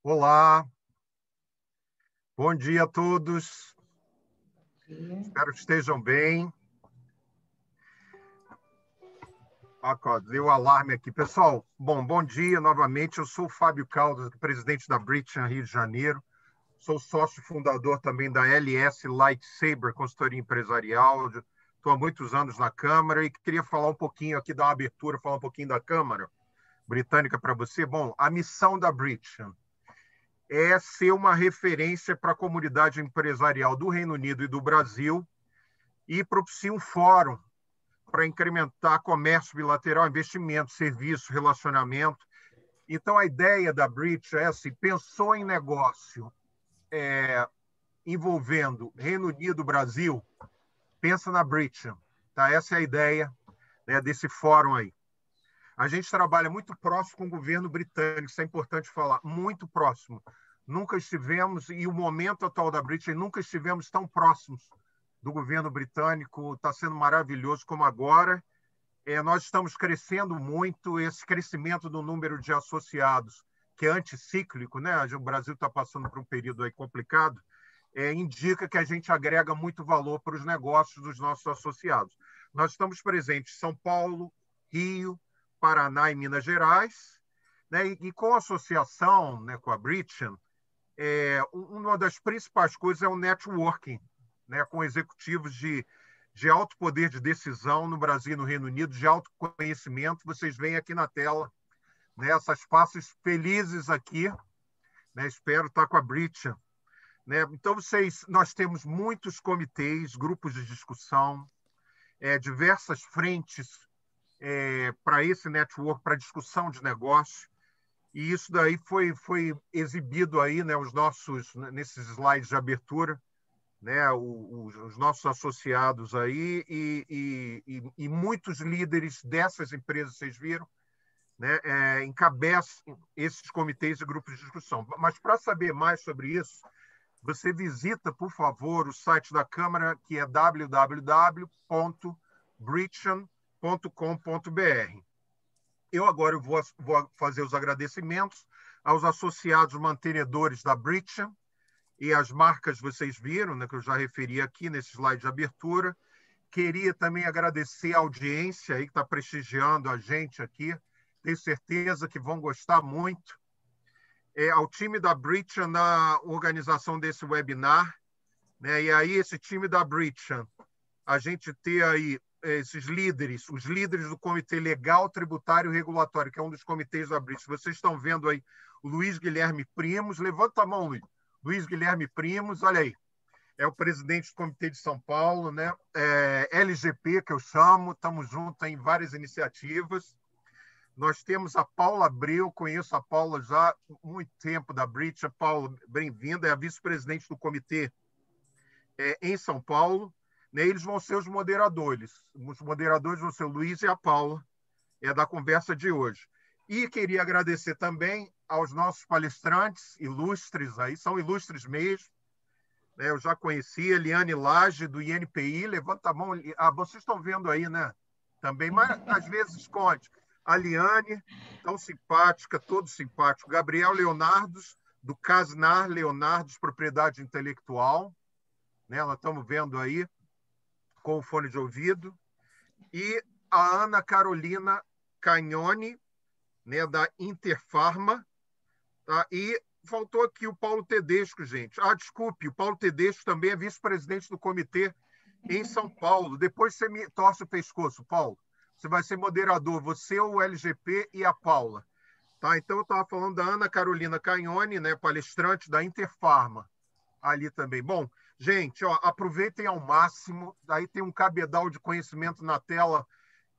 Olá, bom dia a todos. Dia. Espero que estejam bem. Deu o alarme aqui. Pessoal, bom dia novamente. Eu sou o Fábio Caldas, presidente da Britton Rio de Janeiro. Sou sócio fundador também da LS Lightsaber Consultoria Empresarial. Estou há muitos anos na Câmara e queria falar um pouquinho aqui, dar uma abertura, falar um pouquinho da Câmara Britânica para você. Bom, a missão da Britton é ser uma referência para a comunidade empresarial do Reino Unido e do Brasil e propicia um fórum para incrementar comércio bilateral, investimento, serviço, relacionamento. Então, a ideia da Bridge é assim, pensou em negócio envolvendo Reino Unido, Brasil, pensa na Bridge. Tá? Essa é a ideia, né, desse fórum aí. A gente trabalha muito próximo com o governo britânico, isso é importante falar, muito próximo. Nunca estivemos, e o momento atual da Bridge, nunca estivemos tão próximos do governo britânico, está sendo maravilhoso como agora. Nós estamos crescendo muito, esse crescimento do número de associados, que é anticíclico, né? O Brasil está passando por um período aí complicado, indica que a gente agrega muito valor para os negócios dos nossos associados. Nós estamos presentes em São Paulo, Rio, Paraná e Minas Gerais, né? E com a associação, né, com a Britton, uma das principais coisas é o networking, né, com executivos de alto poder de decisão no Brasil e no Reino Unido, de alto conhecimento. Vocês veem aqui na tela, né, essas faces felizes aqui, né, espero estar com a Britton. Né? Então, nós temos muitos comitês, grupos de discussão, diversas frentes para esse network, para discussão de negócio. E isso daí foi exibido aí, né, nesses slides de abertura, né, os nossos associados aí e muitos líderes dessas empresas, vocês viram, né, encabeçam esses comitês e grupos de discussão. Mas para saber mais sobre isso, você visita, por favor, o site da Câmara, que é www.britton.com.br. Eu agora vou fazer os agradecimentos aos associados mantenedores da Britton, e as marcas vocês viram, né, que eu já referi aqui nesse slide de abertura. Queria também agradecer a audiência aí que está prestigiando a gente aqui. Tenho certeza que vão gostar muito. Ao time da Britton na organização desse webinar, né? E aí esse time da Britton, a gente ter aí esses líderes, os líderes do Comitê Legal, Tributário e Regulatório, que é um dos comitês da Britton. Vocês estão vendo aí o Luiz Guilherme Primos. Levanta a mão, Luiz. Luiz Guilherme Primos, olha aí, é o presidente do Comitê de São Paulo, né? LGP, que eu chamo, estamos juntos em várias iniciativas. Nós temos a Paula Abreu, conheço a Paula já há muito tempo da Britton. Paula, bem-vinda, é a vice-presidente do comitê em São Paulo. Né? Eles vão ser os moderadores. Os moderadores vão ser o Luiz e a Paula, da conversa de hoje. E queria agradecer também aos nossos palestrantes ilustres, aí são ilustres mesmo. Né? Eu já conheci a Eliane Lage, do INPI. Levanta a mão. Vocês estão vendo aí, né? Também, mas às vezes esconde. A Liane, tão simpática, todo simpático. Gabriel Leonardos, do Casnar Leonardos, Propriedade Intelectual. Né? Nós estamos vendo aí com o fone de ouvido. E a Ana Carolina Cagnoni, né, da Interfarma. Tá? E faltou aqui o Paulo Tedesco, gente. Desculpe, o Paulo Tedesco também é vice-presidente do comitê em São Paulo. Depois você me torce o pescoço, Paulo. Você vai ser moderador, você, o LGP e a Paula. Tá? Então, eu estava falando da Ana Carolina Cagnoni, né, palestrante da Interfarma, ali também. Bom, gente, aproveitem ao máximo. Aí tem um cabedal de conhecimento na tela,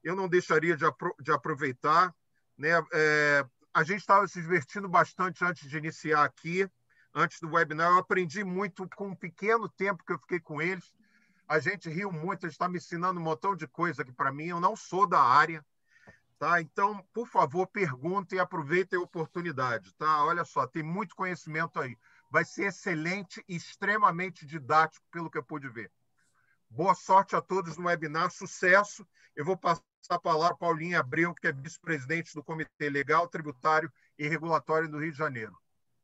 eu não deixaria de aproveitar. Né? A gente estava se divertindo bastante antes de iniciar aqui, antes do webinar. Eu aprendi muito com um pequeno tempo que eu fiquei com eles. A gente riu muito, eles estão me ensinando um montão de coisa aqui para mim. Eu não sou da área. Tá? Então, por favor, perguntem e aproveitem a oportunidade. Tá? Olha só, tem muito conhecimento aí. Vai ser excelente e extremamente didático, pelo que eu pude ver. Boa sorte a todos no webinar, sucesso. Eu vou passar a palavra para Paulinha Abreu, que é vice-presidente do Comitê Legal, Tributário e Regulatório do Rio de Janeiro.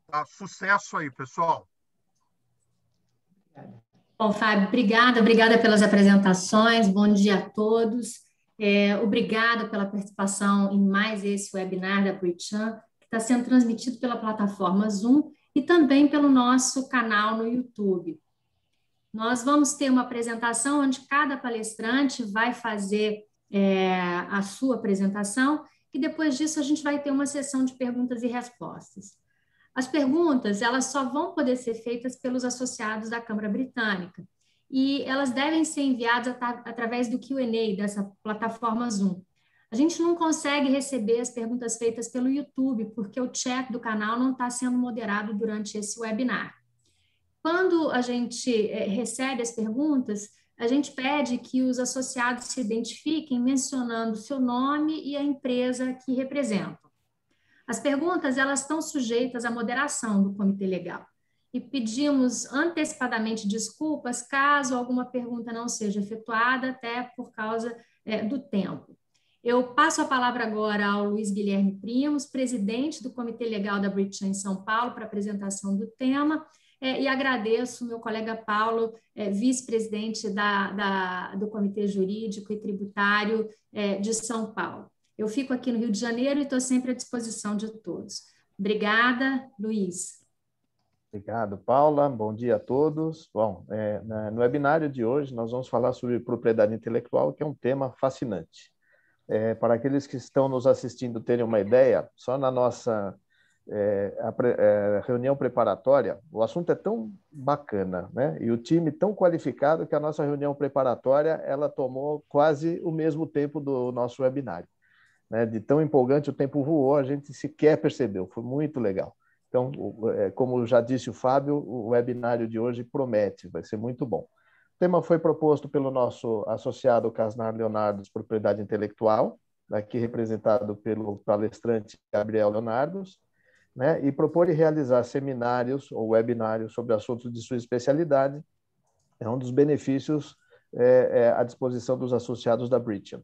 Tá? Sucesso aí, pessoal. Bom, Fábio, obrigada pelas apresentações, bom dia a todos. Obrigada pela participação em mais esse webinar da Bridgechan, que está sendo transmitido pela plataforma Zoom e também pelo nosso canal no YouTube. Nós vamos ter uma apresentação onde cada palestrante vai fazer a sua apresentação e depois disso a gente vai ter uma sessão de perguntas e respostas. As perguntas, elas só vão poder ser feitas pelos associados da Câmara Britânica e elas devem ser enviadas através do Q&A dessa plataforma Zoom. A gente não consegue receber as perguntas feitas pelo YouTube porque o chat do canal não está sendo moderado durante esse webinar. Quando a gente recebe as perguntas, a gente pede que os associados se identifiquem mencionando seu nome e a empresa que representam. As perguntas, elas estão sujeitas à moderação do Comitê Legal e pedimos antecipadamente desculpas caso alguma pergunta não seja efetuada, até por causa do tempo. Eu passo a palavra agora ao Luiz Guilherme Primos, presidente do Comitê Legal da Bridgechan em São Paulo, para a apresentação do tema, e agradeço o meu colega Paulo, vice-presidente do Comitê Jurídico e Tributário de São Paulo. Eu fico aqui no Rio de Janeiro e estou sempre à disposição de todos. Obrigada, Luiz. Obrigado, Paula. Bom dia a todos. Bom, no webinário de hoje nós vamos falar sobre propriedade intelectual, que é um tema fascinante. Para aqueles que estão nos assistindo terem uma ideia, só na nossa reunião preparatória, o assunto é tão bacana, né? E o time tão qualificado que a nossa reunião preparatória ela tomou quase o mesmo tempo do nosso webinário. Né, de tão empolgante, o tempo voou, a gente sequer percebeu, foi muito legal. Então, como já disse o Fábio, o webinário de hoje promete, vai ser muito bom. O tema foi proposto pelo nosso associado Casnar Leonardos, Propriedade Intelectual, aqui representado pelo palestrante Gabriel Leonardos, né, e propor realizar seminários ou webinários sobre assuntos de sua especialidade, é um dos benefícios à disposição dos associados da Bridgechan.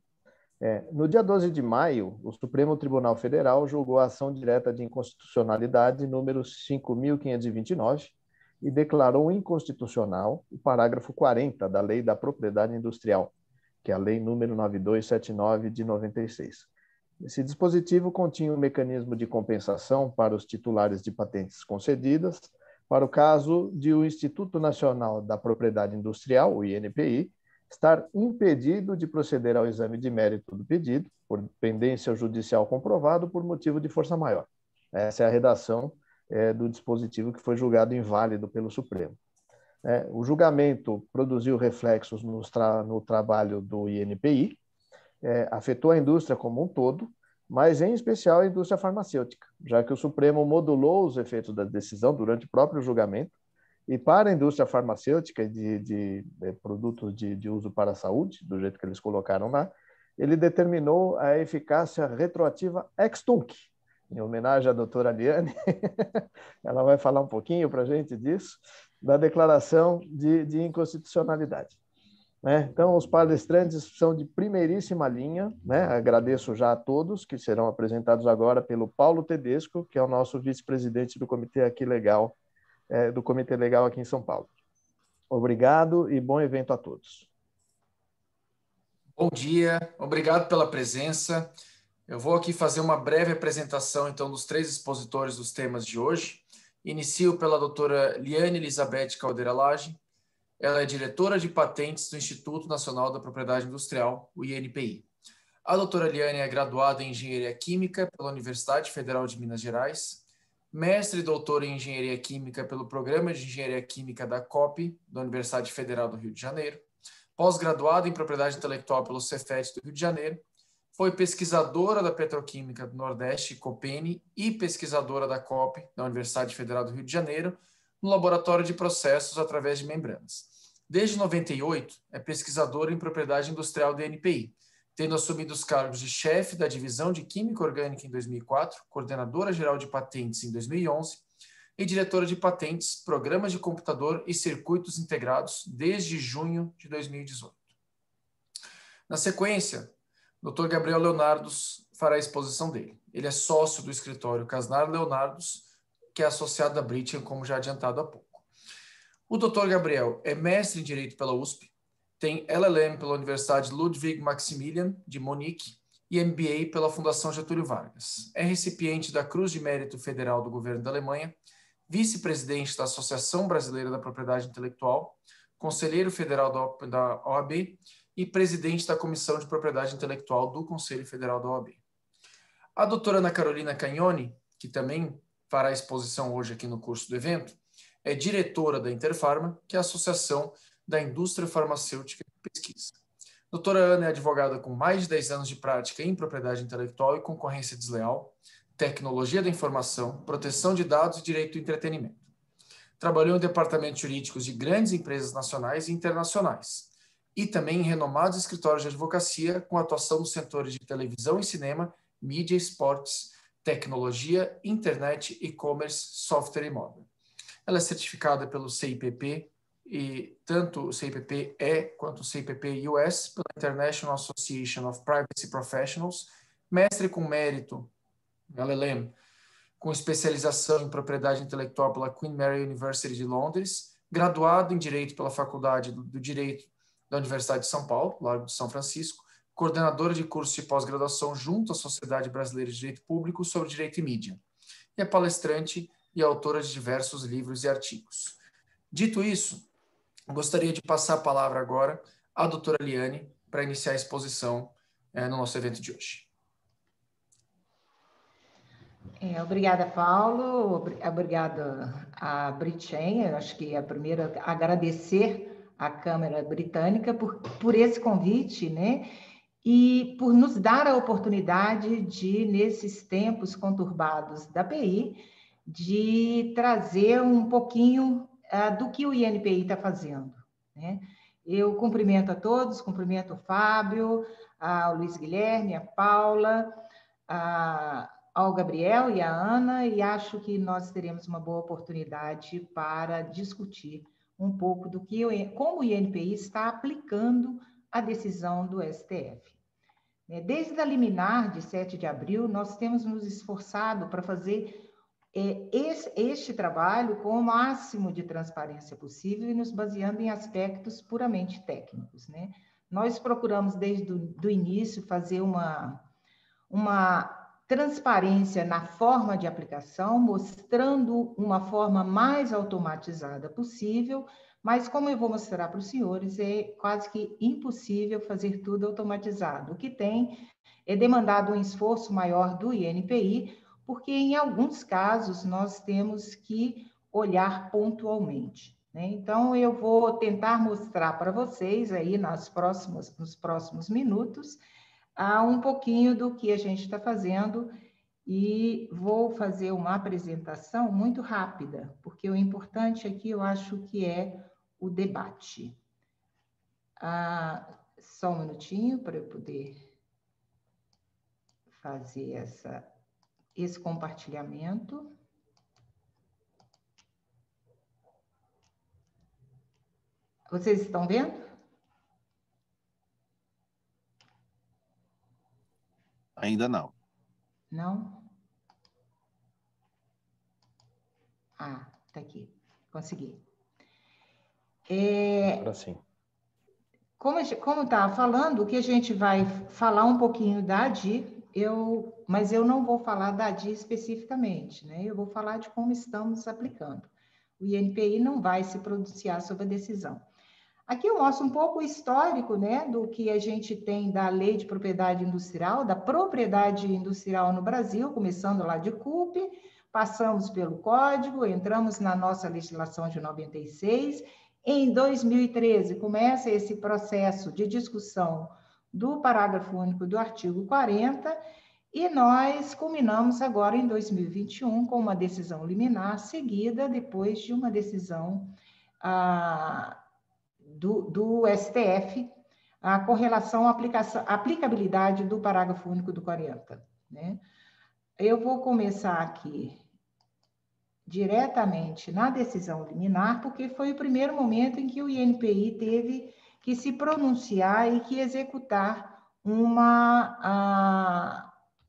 No dia 12 de maio, o Supremo Tribunal Federal julgou a ação direta de inconstitucionalidade número 5.529 e declarou inconstitucional o parágrafo 40 da Lei da Propriedade Industrial, que é a Lei número 9279 de 96. Esse dispositivo continha um mecanismo de compensação para os titulares de patentes concedidas, para o caso de o Instituto Nacional da Propriedade Industrial, o INPI, estar impedido de proceder ao exame de mérito do pedido, por pendência judicial comprovado por motivo de força maior. Essa é a redação do dispositivo que foi julgado inválido pelo Supremo. O julgamento produziu reflexos no trabalho do INPI, afetou a indústria como um todo, mas em especial a indústria farmacêutica, já que o Supremo modulou os efeitos da decisão durante o próprio julgamento. E para a indústria farmacêutica de produtos de uso para a saúde, do jeito que eles colocaram lá, ele determinou a eficácia retroativa ex tunc, em homenagem à doutora Liane. Ela vai falar um pouquinho para a gente disso, da declaração de inconstitucionalidade. Então, os palestrantes são de primeiríssima linha, né? Agradeço já a todos, que serão apresentados agora pelo Paulo Tedesco, que é o nosso vice-presidente do Comitê aqui Legal, do Comitê Legal aqui em São Paulo. Obrigado e bom evento a todos. Bom dia, obrigado pela presença. Eu vou aqui fazer uma breve apresentação, então, dos três expositores dos temas de hoje. Inicio pela doutora Liane Elizabeth Caldeira Lage. Ela é diretora de patentes do Instituto Nacional da Propriedade Industrial, o INPI. A doutora Liane é graduada em Engenharia Química pela Universidade Federal de Minas Gerais, mestre e doutora em Engenharia Química pelo Programa de Engenharia Química da COP, da Universidade Federal do Rio de Janeiro, pós-graduada em Propriedade Intelectual pelo Cefet do Rio de Janeiro, foi pesquisadora da Petroquímica do Nordeste, Copene, e pesquisadora da COP, da Universidade Federal do Rio de Janeiro, no Laboratório de Processos através de Membranas. Desde 98, é pesquisadora em Propriedade Industrial do INPI, tendo assumido os cargos de chefe da Divisão de Química Orgânica em 2004, coordenadora geral de patentes em 2011 e diretora de patentes, programas de computador e circuitos integrados desde junho de 2018. Na sequência, o Dr. Gabriel Leonardos fará a exposição dele. Ele é sócio do escritório Casnar Leonardos, que é associado à Britian, como já adiantado há pouco. O Dr. Gabriel é mestre em Direito pela USP, tem LLM pela Universidade Ludwig Maximilian de Munique e MBA pela Fundação Getúlio Vargas. É recipiente da Cruz de Mérito Federal do Governo da Alemanha, vice-presidente da Associação Brasileira da Propriedade Intelectual, conselheiro federal da OAB e presidente da Comissão de Propriedade Intelectual do Conselho Federal da OAB. A doutora Ana Carolina Cagnoni, que também fará exposição hoje aqui no curso do evento, é diretora da Interfarma, que é a Associação da Indústria Farmacêutica e Pesquisa. A doutora Ana é advogada com mais de 10 anos de prática em propriedade intelectual e concorrência desleal, tecnologia da informação, proteção de dados e direito do entretenimento. Trabalhou em departamentos jurídicos de grandes empresas nacionais e internacionais, e também em renomados escritórios de advocacia com atuação nos setores de televisão e cinema, mídia, esportes, tecnologia, internet, e-commerce, software e moda. Ela é certificada pelo CIPP, e tanto o CIPP-E quanto o CIPP-US, pela International Association of Privacy Professionals, mestre com mérito, LLM, com especialização em propriedade intelectual pela Queen Mary University de Londres, graduado em Direito pela Faculdade do Direito da Universidade de São Paulo, Largo de São Francisco, coordenadora de cursos de pós-graduação junto à Sociedade Brasileira de Direito Público sobre Direito e Mídia. E é palestrante e autora de diversos livros e artigos. Dito isso, gostaria de passar a palavra agora à doutora Liane para iniciar a exposição no nosso evento de hoje. Obrigada, Paulo. Obrigada a Britian. Eu acho que é a primeira agradecer à Câmara Britânica por esse convite, né? E por nos dar a oportunidade de, nesses tempos conturbados da PI, de trazer um pouquinho do que o INPI está fazendo, né? Eu cumprimento a todos, cumprimento o Fábio, ao Luiz Guilherme, a Paula, ao Gabriel e à Ana, e acho que nós teremos uma boa oportunidade para discutir um pouco do que como o INPI está aplicando a decisão do STF. Desde a liminar de 7 de abril, nós temos nos esforçado para fazer este trabalho com o máximo de transparência possível e nos baseando em aspectos puramente técnicos, né? Nós procuramos, desde o início, fazer uma transparência na forma de aplicação, mostrando uma forma mais automatizada possível, mas, como eu vou mostrar para os senhores, é quase que impossível fazer tudo automatizado. O que tem é demandado um esforço maior do INPI, porque, em alguns casos, nós temos que olhar pontualmente, né? Então, eu vou tentar mostrar para vocês, aí nos próximos minutos, um pouquinho do que a gente está fazendo, e vou fazer uma apresentação muito rápida, porque o importante aqui, eu acho que é o debate. Só um minutinho para eu poder fazer esse compartilhamento. Vocês estão vendo? Ainda não. Não? Tá aqui. Consegui. Agora sim. Como estava falando, o que a gente vai falar um pouquinho da ADI, mas eu não vou falar da ADI especificamente, né? Eu vou falar de como estamos aplicando. O INPI não vai se pronunciar sobre a decisão. Aqui eu mostro um pouco o histórico, né, do que a gente tem da Lei de Propriedade Industrial, da propriedade industrial no Brasil, começando lá de CUP, passamos pelo Código, entramos na nossa legislação de 96. Em 2013, começa esse processo de discussão do parágrafo único do artigo 40, e nós culminamos agora em 2021 com uma decisão liminar seguida depois de uma decisão do STF com relação à aplicabilidade do parágrafo único do 40, né? Eu vou começar aqui diretamente na decisão liminar, porque foi o primeiro momento em que o INPI teve que se pronunciar e que executar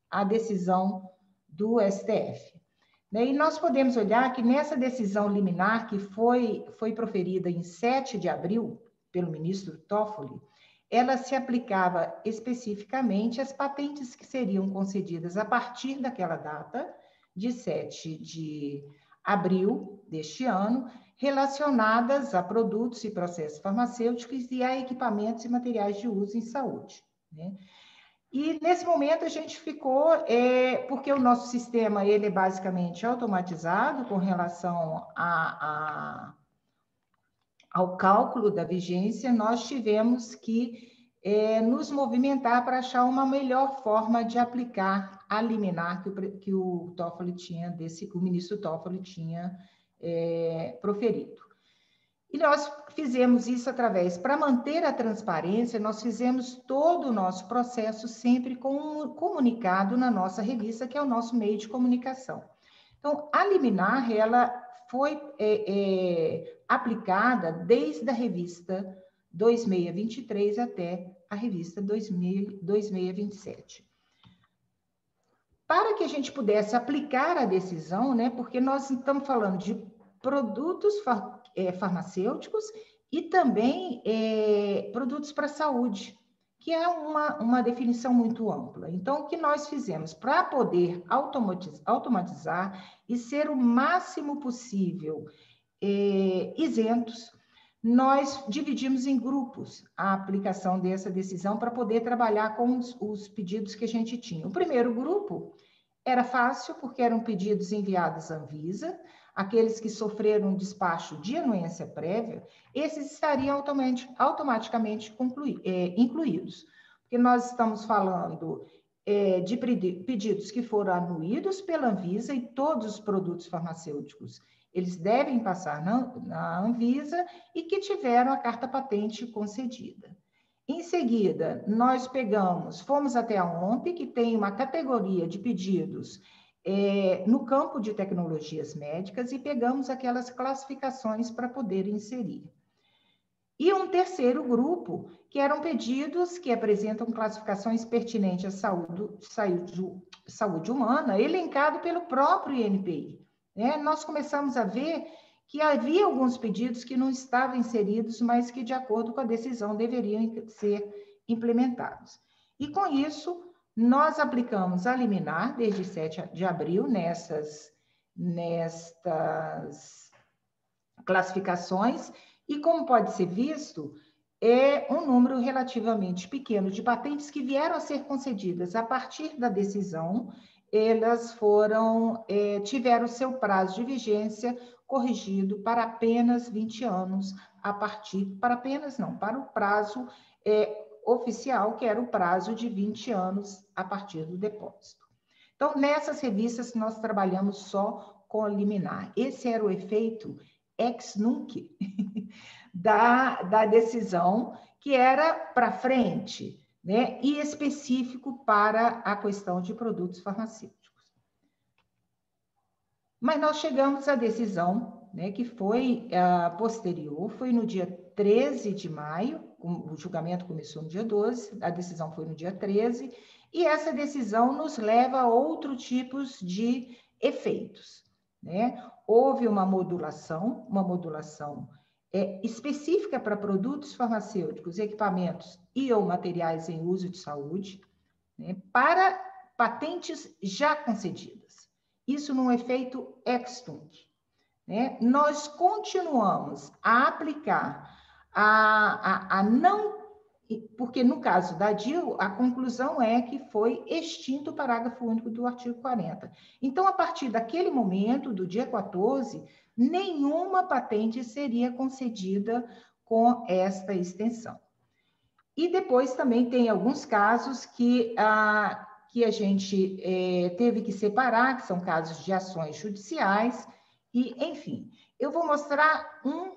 a decisão do STF. né? E nós podemos olhar que nessa decisão liminar que foi proferida em 7 de abril pelo ministro Toffoli, ela se aplicava especificamente às patentes que seriam concedidas a partir daquela data, de 7 de abril deste ano, relacionadas a produtos e processos farmacêuticos e a equipamentos e materiais de uso em saúde, né? E, nesse momento, a gente ficou, porque o nosso sistema ele é basicamente automatizado com relação ao cálculo da vigência, nós tivemos que nos movimentar para achar uma melhor forma de aplicar a liminar que o Toffoli tinha, o ministro Toffoli tinha proferido. E nós fizemos isso para manter a transparência, nós fizemos todo o nosso processo sempre comunicado na nossa revista, que é o nosso meio de comunicação. Então, a liminar, ela foi aplicada desde a revista 2623 até a revista 2627. Para que a gente pudesse aplicar a decisão, né, porque nós estamos falando de produtos farmacêuticos e também produtos para a saúde, que é uma definição muito ampla. Então, o que nós fizemos para poder automatizar e ser o máximo possível isentos, nós dividimos em grupos a aplicação dessa decisão para poder trabalhar com os pedidos que a gente tinha. O primeiro grupo era fácil, porque eram pedidos enviados à Anvisa, aqueles que sofreram um despacho de anuência prévia, esses estariam automaticamente incluídos, porque nós estamos falando de pedidos que foram anuídos pela Anvisa e todos os produtos farmacêuticos, eles devem passar na Anvisa e que tiveram a carta patente concedida. Em seguida, nós fomos até a OMP, que tem uma categoria de pedidos no campo de tecnologias médicas e pegamos aquelas classificações para poder inserir. E um terceiro grupo, que eram pedidos que apresentam classificações pertinentes à saúde humana, elencado pelo próprio INPI. Nós começamos a ver que havia alguns pedidos que não estavam inseridos, mas que, de acordo com a decisão, deveriam ser implementados. E, com isso, nós aplicamos a liminar desde 7 de abril nestas classificações e, como pode ser visto, é um número relativamente pequeno de patentes que vieram a ser concedidas a partir da decisão, elas tiveram seu prazo de vigência corrigido para apenas 20 anos, para o prazo oficial, que era o prazo de 20 anos a partir do depósito. Então, nessas revistas, nós trabalhamos só com a liminar. Esse era o efeito ex nunc da decisão, que era para frente, né, e específico para a questão de produtos farmacêuticos. Mas nós chegamos à decisão, né, que foi posterior, foi no dia 13 de maio, o julgamento começou no dia 12, a decisão foi no dia 13, e essa decisão nos leva a outros tipos de efeitos, né? Houve uma modulação específica para produtos farmacêuticos, equipamentos e ou materiais em uso de saúde, né, para patentes já concedidas. Isso num efeito ex tunc, né? Nós continuamos a aplicar porque no caso da DIL, a conclusão é que foi extinto o parágrafo único do artigo 40. Então, a partir daquele momento, do dia 14, nenhuma patente seria concedida com esta extensão. E depois também tem alguns casos que a gente teve que separar, que são casos de ações judiciais, e, enfim, eu vou mostrar um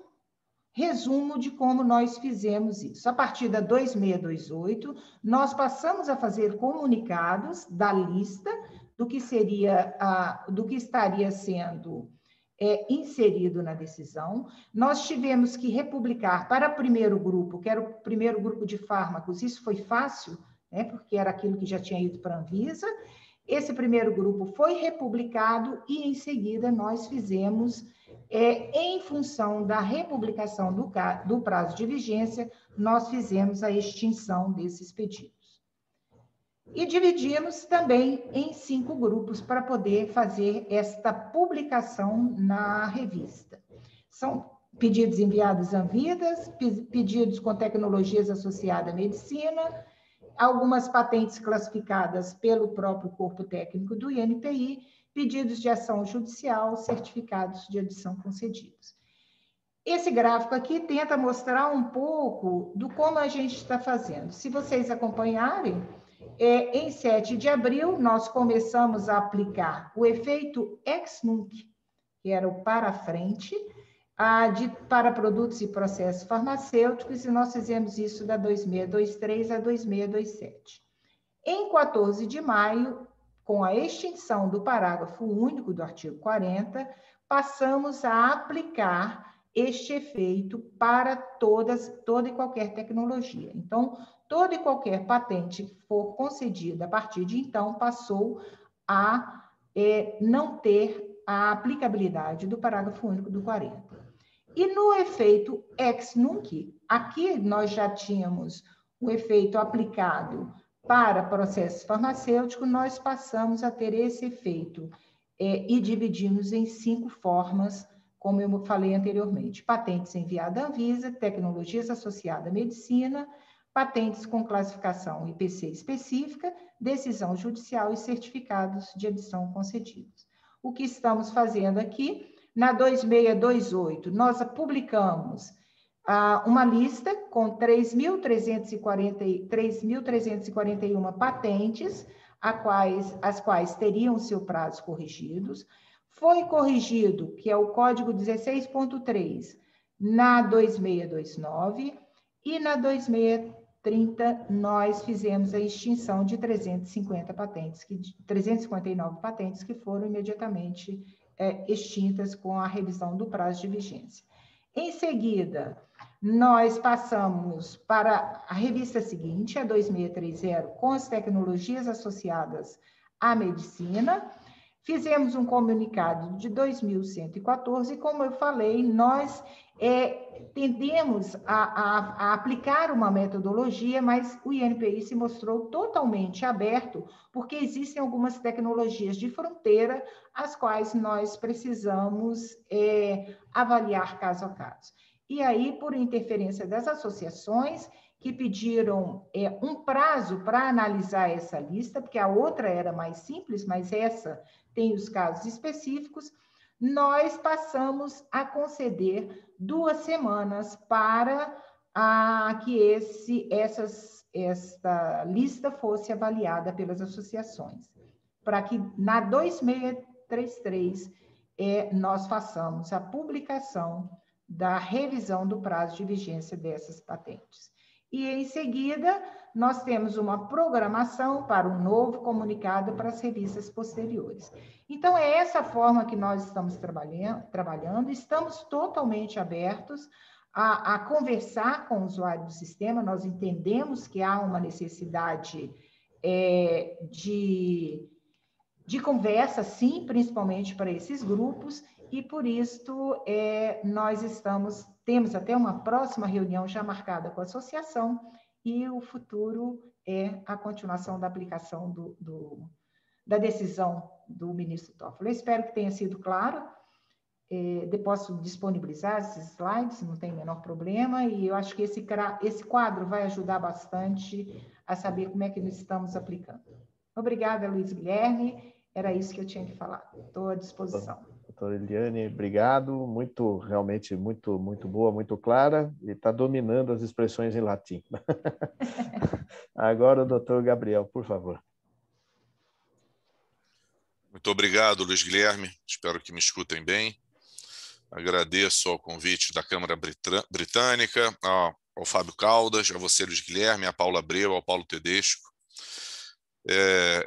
resumo de como nós fizemos isso. A partir da 2628, nós passamos a fazer comunicados da lista do que estaria sendo inserido na decisão. Nós tivemos que republicar para o primeiro grupo, que era o primeiro grupo de fármacos, isso foi fácil, né, porque era aquilo que já tinha ido para a Anvisa, Esse primeiro grupo foi republicado e, em seguida, nós fizemos, em função da republicação do prazo de vigência, nós fizemos a extinção desses pedidos. E dividimos também em 5 grupos para poder fazer esta publicação na revista. São pedidos enviados à Anvidas, pedidos com tecnologias associadas à medicina, algumas patentes classificadas pelo próprio corpo técnico do INPI, pedidos de ação judicial, certificados de edição concedidos. Esse gráfico aqui tenta mostrar um pouco do como a gente está fazendo. Se vocês acompanharem, em 7 de abril, nós começamos a aplicar o efeito ex-nunc, que era o para frente, para produtos e processos farmacêuticos, e nós fizemos isso da 2623 a 2627. Em 14 de maio, com a extinção do parágrafo único do artigo 40, passamos a aplicar este efeito para toda e qualquer tecnologia. Então, toda e qualquer patente que for concedida a partir de então passou a não ter a aplicabilidade do parágrafo único do 40. E no efeito ex-nunc, aqui nós já tínhamos o efeito aplicado para processos farmacêuticos, nós passamos a ter esse efeito e dividimos em 5 formas, como eu falei anteriormente: patentes enviadas à Anvisa, tecnologias associadas à medicina, patentes com classificação IPC específica, decisão judicial e certificados de edição concedidos. O que estamos fazendo aqui? Na 2628, nós publicamos uma lista com 3.341 patentes, as quais teriam seu prazo corrigidos. Foi corrigido, que é o código 16.3, na 2629, e na 2630 nós fizemos a extinção de 359 patentes que foram imediatamente extintas com a revisão do prazo de vigência. Em seguida, nós passamos para a revista seguinte, a 2630, com as tecnologias associadas à medicina. Fizemos um comunicado de 2114 e, como eu falei, nós tendemos a aplicar uma metodologia, mas o INPI se mostrou totalmente aberto, porque existem algumas tecnologias de fronteira, as quais nós precisamos avaliar caso a caso. E aí, por interferência das associações, que pediram um prazo para analisar essa lista, porque a outra era mais simples, mas essa tem os casos específicos, nós passamos a conceder 2 semanas para que esta lista fosse avaliada pelas associações, para que na 2633 nós façamos a publicação da revisão do prazo de vigência dessas patentes. E, em seguida, nós temos uma programação para um novo comunicado para as revistas posteriores. Então, é essa forma que nós estamos trabalhando, estamos totalmente abertos a conversar com o usuário do sistema, nós entendemos que há uma necessidade de conversa, sim, principalmente para esses grupos, e por isso nós temos até uma próxima reunião já marcada com a associação, e o futuro é a continuação da aplicação da decisão do ministro Toffoli. Eu espero que tenha sido claro. Posso disponibilizar esses slides, não tem o menor problema, e eu acho que esse quadro vai ajudar bastante a saber como é que nós estamos aplicando. Obrigada, Luiz Guilherme, era isso que eu tinha que falar. Estou à disposição. Doutora Eliane, obrigado, realmente muito boa, muito clara, e está dominando as expressões em latim. Agora o doutor Gabriel, por favor. Muito obrigado, Luiz Guilherme, espero que me escutem bem. Agradeço ao convite da Câmara Britânica, ao Fábio Caldas, a você, Luiz Guilherme, a Paula Abreu, ao Paulo Tedesco.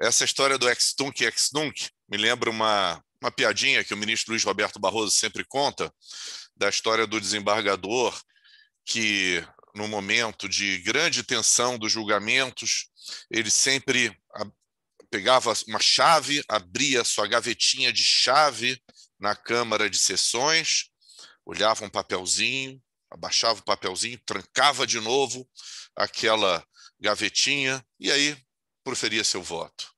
Essa história do ex-tunc e ex-nunc me lembra uma piadinha que o ministro Luiz Roberto Barroso sempre conta, da história do desembargador que, no momento de grande tensão dos julgamentos, ele sempre pegava uma chave, abria sua gavetinha de chave na Câmara de Sessões, olhava um papelzinho, abaixava o papelzinho, trancava de novo aquela gavetinha e aí proferia seu voto.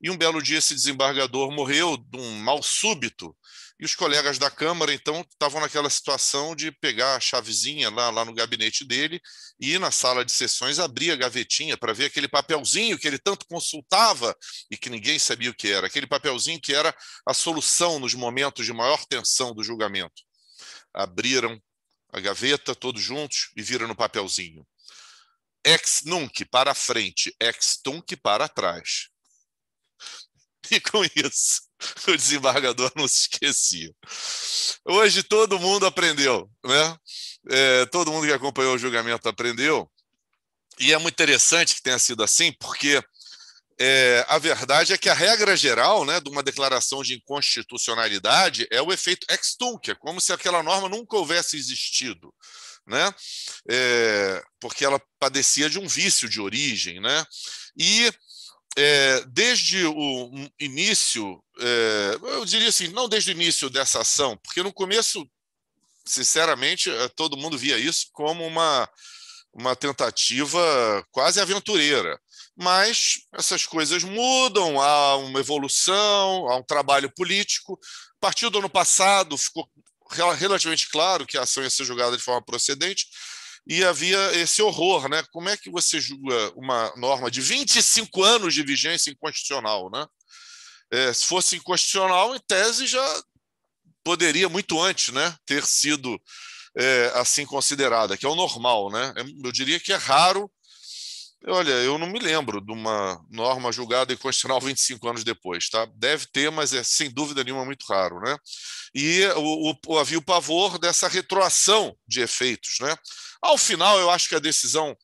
E um belo dia esse desembargador morreu de um mal súbito e os colegas da Câmara, então, estavam naquela situação de pegar a chavezinha lá no gabinete dele e ir na sala de sessões, abrir a gavetinha para ver aquele papelzinho que ele tanto consultava e que ninguém sabia o que era, aquele papelzinho que era a solução nos momentos de maior tensão do julgamento. Abriram a gaveta todos juntos e viram no papelzinho: ex nunc para frente, ex tunc para trás. E com isso, o desembargador não se esquecia. Hoje todo mundo aprendeu, né? Todo mundo que acompanhou o julgamento aprendeu. E é muito interessante que tenha sido assim, porque a verdade é que a regra geral, né, de uma declaração de inconstitucionalidade é o efeito ex tunc, é como se aquela norma nunca houvesse existido, né? Porque ela padecia de um vício de origem, né? E desde o início, eu diria assim, não desde o início dessa ação, porque no começo, sinceramente, todo mundo via isso como uma tentativa quase aventureira. Mas essas coisas mudam, há uma evolução, há um trabalho político. A partir do ano passado, ficou relativamente claro que a ação ia ser julgada de forma procedente, e havia esse horror, né? Como é que você julga uma norma de 25 anos de vigência inconstitucional, né? Se fosse inconstitucional, em tese já poderia muito antes, né, ter sido assim considerada, que é o normal, né? Eu diria que é raro. Olha, eu não me lembro de uma norma julgada inconstitucional 25 anos depois, tá? Deve ter, mas é sem dúvida nenhuma muito raro, né? E havia o pavor dessa retroação de efeitos, né? Ao final, eu acho que a decisão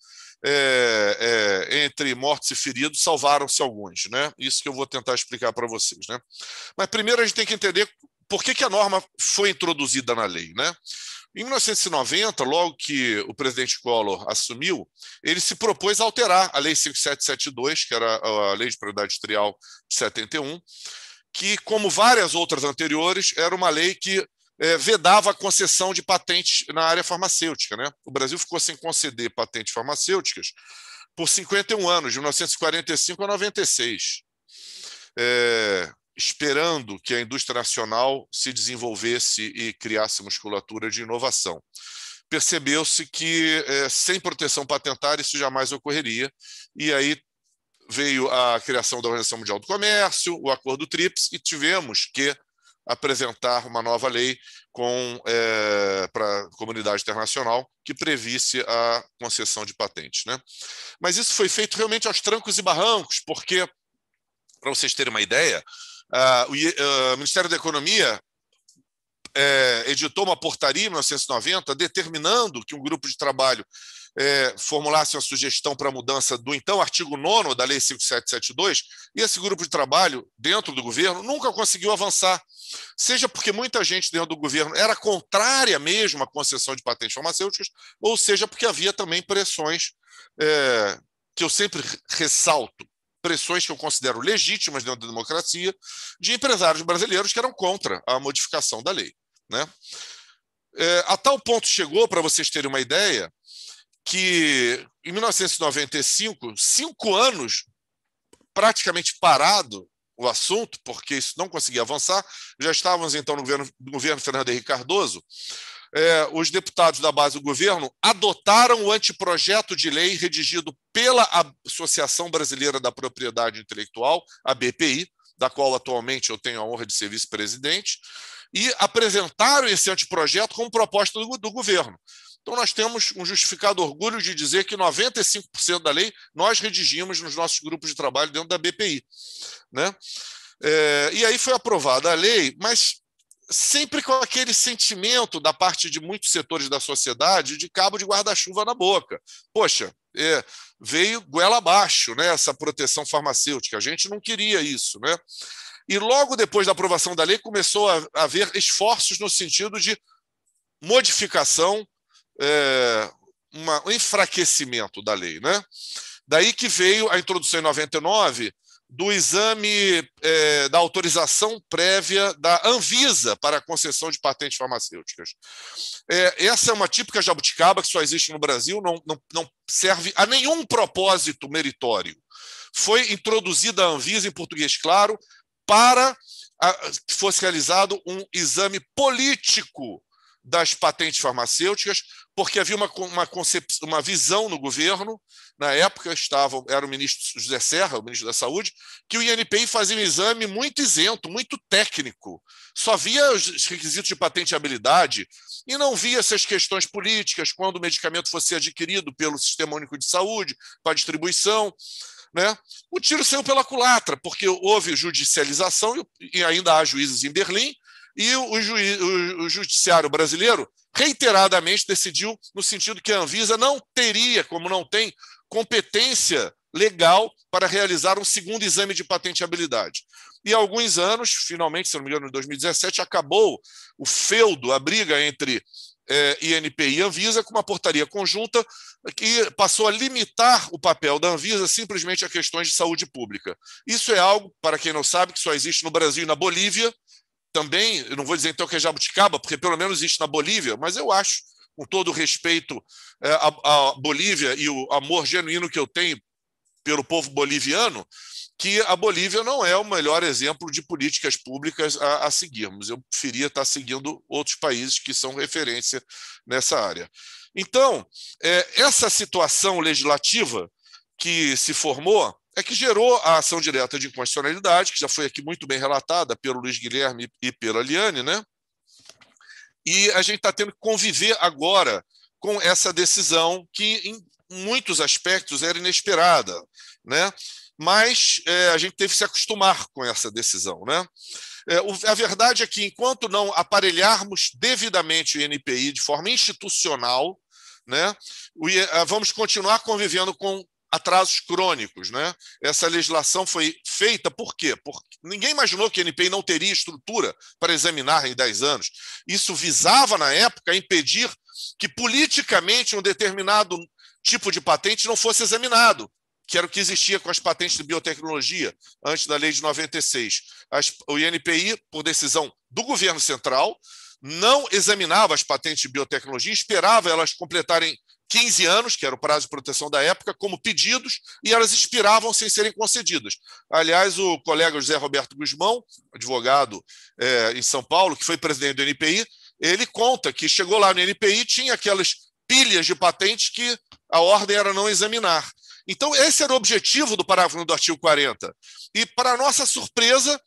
entre mortos e feridos salvaram-se alguns, né? Isso que eu vou tentar explicar para vocês, né? Mas primeiro a gente tem que entender por que a norma foi introduzida na lei, né? Em 1990, logo que o presidente Collor assumiu, ele se propôs a alterar a Lei 5772, que era a Lei de Propriedade Industrial de 71, que, como várias outras anteriores, era uma lei que vedava a concessão de patentes na área farmacêutica, né? O Brasil ficou sem conceder patentes farmacêuticas por 51 anos, de 1945 a 96. Esperando que a indústria nacional se desenvolvesse e criasse musculatura de inovação. Percebeu-se que, sem proteção patentária, isso jamais ocorreria, e aí veio a criação da Organização Mundial do Comércio, o Acordo TRIPS, e tivemos que apresentar uma nova lei para a comunidade internacional que previsse a concessão de patentes, né? Mas isso foi feito realmente aos trancos e barrancos, porque, para vocês terem uma ideia, o Ministério da Economia editou uma portaria em 1990 determinando que um grupo de trabalho formulasse uma sugestão para a mudança do então artigo 9º da Lei 5772, e esse grupo de trabalho dentro do governo nunca conseguiu avançar, seja porque muita gente dentro do governo era contrária mesmo à concessão de patentes farmacêuticas, ou seja porque havia também pressões que eu sempre ressalto, pressões que eu considero legítimas dentro da democracia, de empresários brasileiros que eram contra a modificação da lei, né? A tal ponto chegou, para vocês terem uma ideia, que em 1995, 5 anos praticamente parado o assunto, porque isso não conseguia avançar, já estávamos então no governo Fernando Henrique Cardoso, os deputados da base do governo adotaram o anteprojeto de lei redigido pela Associação Brasileira da Propriedade Intelectual, a BPI, da qual atualmente eu tenho a honra de ser vice-presidente, e apresentaram esse anteprojeto como proposta do governo. Então nós temos um justificado orgulho de dizer que 95% da lei nós redigimos nos nossos grupos de trabalho dentro da BPI, né? E aí foi aprovada a lei, mas sempre com aquele sentimento da parte de muitos setores da sociedade de cabo de guarda-chuva na boca. Poxa, veio goela abaixo, né, essa proteção farmacêutica, a gente não queria isso, né? E logo depois da aprovação da lei começou a haver esforços no sentido de modificação, um enfraquecimento da lei, né? Daí que veio a introdução em 99 do exame da autorização prévia da Anvisa para a concessão de patentes farmacêuticas. Essa é uma típica jabuticaba que só existe no Brasil, não serve a nenhum propósito meritório. Foi introduzida a Anvisa, em português claro, para que fosse realizado um exame político das patentes farmacêuticas, porque havia uma visão no governo, na época era o ministro José Serra, o ministro da Saúde, que o INPI fazia um exame muito isento, muito técnico, só via os requisitos de patenteabilidade e não via essas questões políticas, quando o medicamento fosse adquirido pelo Sistema Único de Saúde, para distribuição, né? O tiro saiu pela culatra, porque houve judicialização e ainda há juízes em Berlim, e o judiciário brasileiro reiteradamente decidiu no sentido que a Anvisa não teria, como não tem, competência legal para realizar um segundo exame de patenteabilidade. E há alguns anos, finalmente, se não me engano, em 2017, acabou o feudo, a briga entre INPI e Anvisa, com uma portaria conjunta que passou a limitar o papel da Anvisa simplesmente a questões de saúde pública. Isso é algo, para quem não sabe, que só existe no Brasil e na Bolívia. Também, eu não vou dizer então que é jabuticaba, porque pelo menos existe na Bolívia, mas eu acho, com todo o respeito à Bolívia e o amor genuíno que eu tenho pelo povo boliviano, que a Bolívia não é o melhor exemplo de políticas públicas a seguirmos. Eu preferia estar seguindo outros países que são referência nessa área. Então, essa situação legislativa que se formou é que gerou a ação direta de inconstitucionalidade, que já foi aqui muito bem relatada pelo Luiz Guilherme e pela Liane, né? E a gente está tendo que conviver agora com essa decisão que, em muitos aspectos, era inesperada, né? Mas a gente teve que se acostumar com essa decisão, né? A verdade é que, enquanto não aparelharmos devidamente o INPI de forma institucional, né, vamos continuar convivendo com atrasos crônicos, né? Essa legislação foi feita por quê? Porque ninguém imaginou que a INPI não teria estrutura para examinar em 10 anos. Isso visava, na época, impedir que politicamente um determinado tipo de patente não fosse examinado, que era o que existia com as patentes de biotecnologia antes da lei de 96. O INPI, por decisão do governo central, não examinava as patentes de biotecnologia, esperava elas completarem 15 anos, que era o prazo de proteção da época, como pedidos, e elas expiravam sem serem concedidas. Aliás, o colega José Roberto Guzmão, advogado em São Paulo, que foi presidente do INPI, ele conta que chegou lá no INPI e tinha aquelas pilhas de patentes que a ordem era não examinar. Então, esse era o objetivo do parágrafo 1 do artigo 40. E, para nossa surpresa,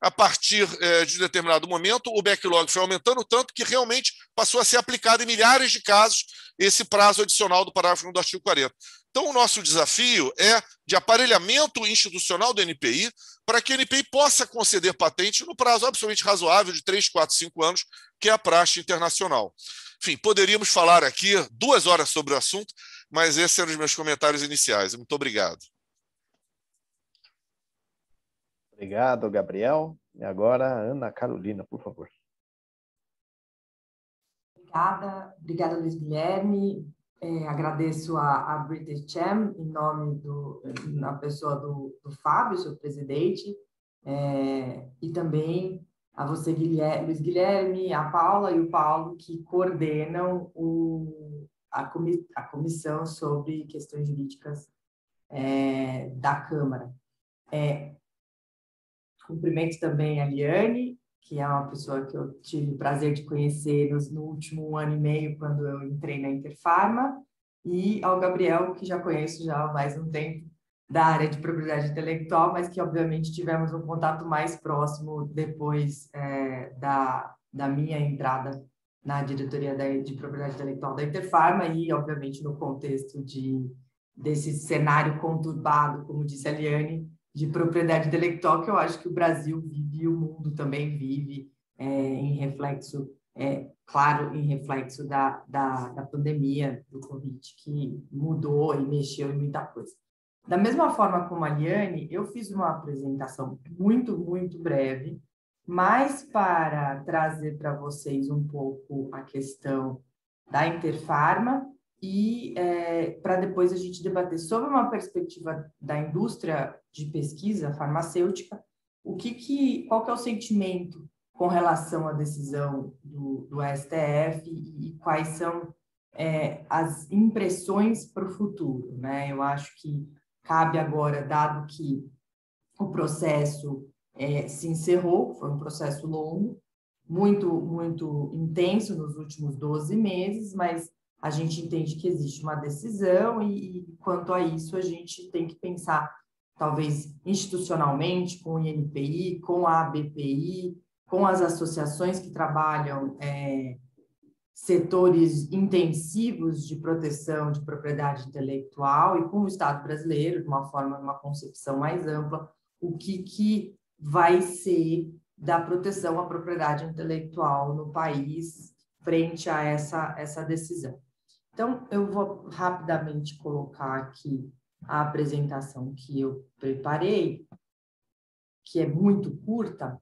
a partir de determinado momento, o backlog foi aumentando tanto que realmente passou a ser aplicado em milhares de casos esse prazo adicional do parágrafo 1 do artigo 40. Então, o nosso desafio é de aparelhamento institucional do NPI para que o NPI possa conceder patente no prazo absolutamente razoável de 3, 4, 5 anos, que é a praxe internacional. Enfim, poderíamos falar aqui 2 horas sobre o assunto, mas esses eram os meus comentários iniciais. Muito obrigado. Obrigado, Gabriel. E agora, Ana Carolina, por favor. Obrigada, Luiz Guilherme. Agradeço a British Cham, em nome na pessoa do Fábio, seu presidente, e também a você, Luiz Guilherme, a Paula e o Paulo, que coordenam a comissão sobre questões jurídicas da Câmara. Cumprimento também a Liane, que é uma pessoa que eu tive o prazer de conhecer no último 1 ano e meio, quando eu entrei na Interpharma, e ao Gabriel, que já conheço já há mais um tempo, da área de propriedade intelectual, mas que, obviamente, tivemos um contato mais próximo depois da minha entrada na diretoria de propriedade intelectual da Interpharma e, obviamente, no contexto desse cenário conturbado, como disse a Liane, de propriedade intelectual, que eu acho que o Brasil vive e o mundo também vive em reflexo, claro, em reflexo da pandemia do Covid, que mudou e mexeu em muita coisa. Da mesma forma como a Liane, eu fiz uma apresentação muito, muito breve, mas para trazer para vocês um pouco a questão da Interpharma e para depois a gente debater sobre uma perspectiva da indústria de pesquisa farmacêutica, qual que é o sentimento com relação à decisão do STF e quais são as impressões para o futuro, né? Eu acho que cabe agora, dado que o processo se encerrou, foi um processo longo, muito intenso nos últimos 12 meses, mas a gente entende que existe uma decisão e quanto a isso, a gente tem que pensar, talvez institucionalmente, com o INPI, com a ABPI, com as associações que trabalham setores intensivos de proteção de propriedade intelectual e com o Estado brasileiro, de uma forma, uma concepção mais ampla, o que vai ser da proteção à propriedade intelectual no país frente a essa decisão. Então, eu vou rapidamente colocar aqui a apresentação que eu preparei, que é muito curta,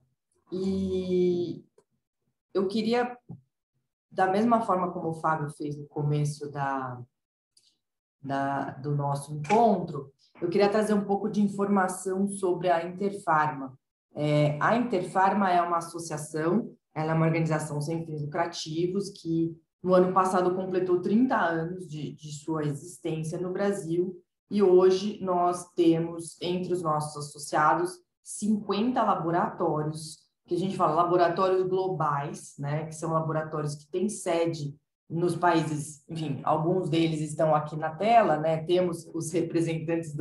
e eu queria, da mesma forma como o Fábio fez no começo do nosso encontro, eu queria trazer um pouco de informação sobre a Interfarma. A Interfarma é uma associação, ela é uma organização sem fins lucrativos que, no ano passado, completou 30 anos de sua existência no Brasil e hoje nós temos, entre os nossos associados, 50 laboratórios, que a gente fala laboratórios globais, né, que são laboratórios que têm sede nos países, enfim, alguns deles estão aqui na tela, né, temos os representantes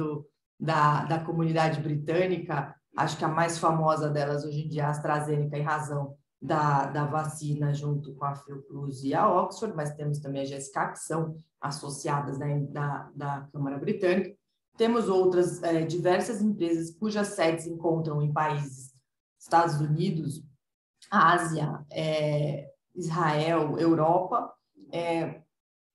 da comunidade britânica, acho que a mais famosa delas hoje em dia é a AstraZeneca, em razão da vacina, junto com a Fiocruz e a Oxford, mas temos também a GSK, que são associadas, né, da Câmara Britânica. Temos outras diversas empresas cujas sedes se encontram em países Estados Unidos, Ásia, Israel, Europa,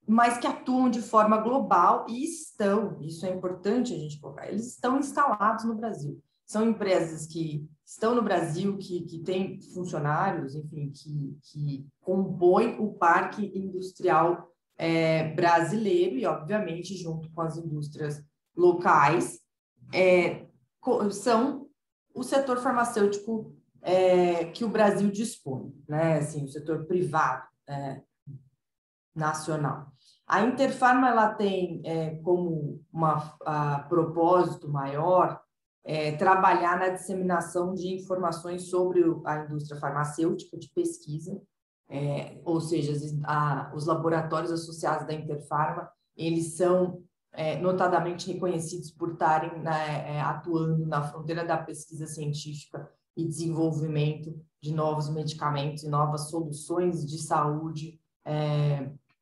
mas que atuam de forma global e isso é importante a gente colocar, eles estão instalados no Brasil. São empresas que estão no Brasil, que têm funcionários, enfim, que compõem o parque industrial brasileiro e, obviamente, junto com as indústrias locais, são o setor farmacêutico que o Brasil dispõe, né? Assim, o setor privado nacional. A Interfarma ela tem como propósito maior trabalhar na disseminação de informações sobre a indústria farmacêutica de pesquisa, ou seja, os laboratórios associados da Interfarma, eles são notadamente reconhecidos por estarem atuando na fronteira da pesquisa científica e desenvolvimento de novos medicamentos e novas soluções de saúde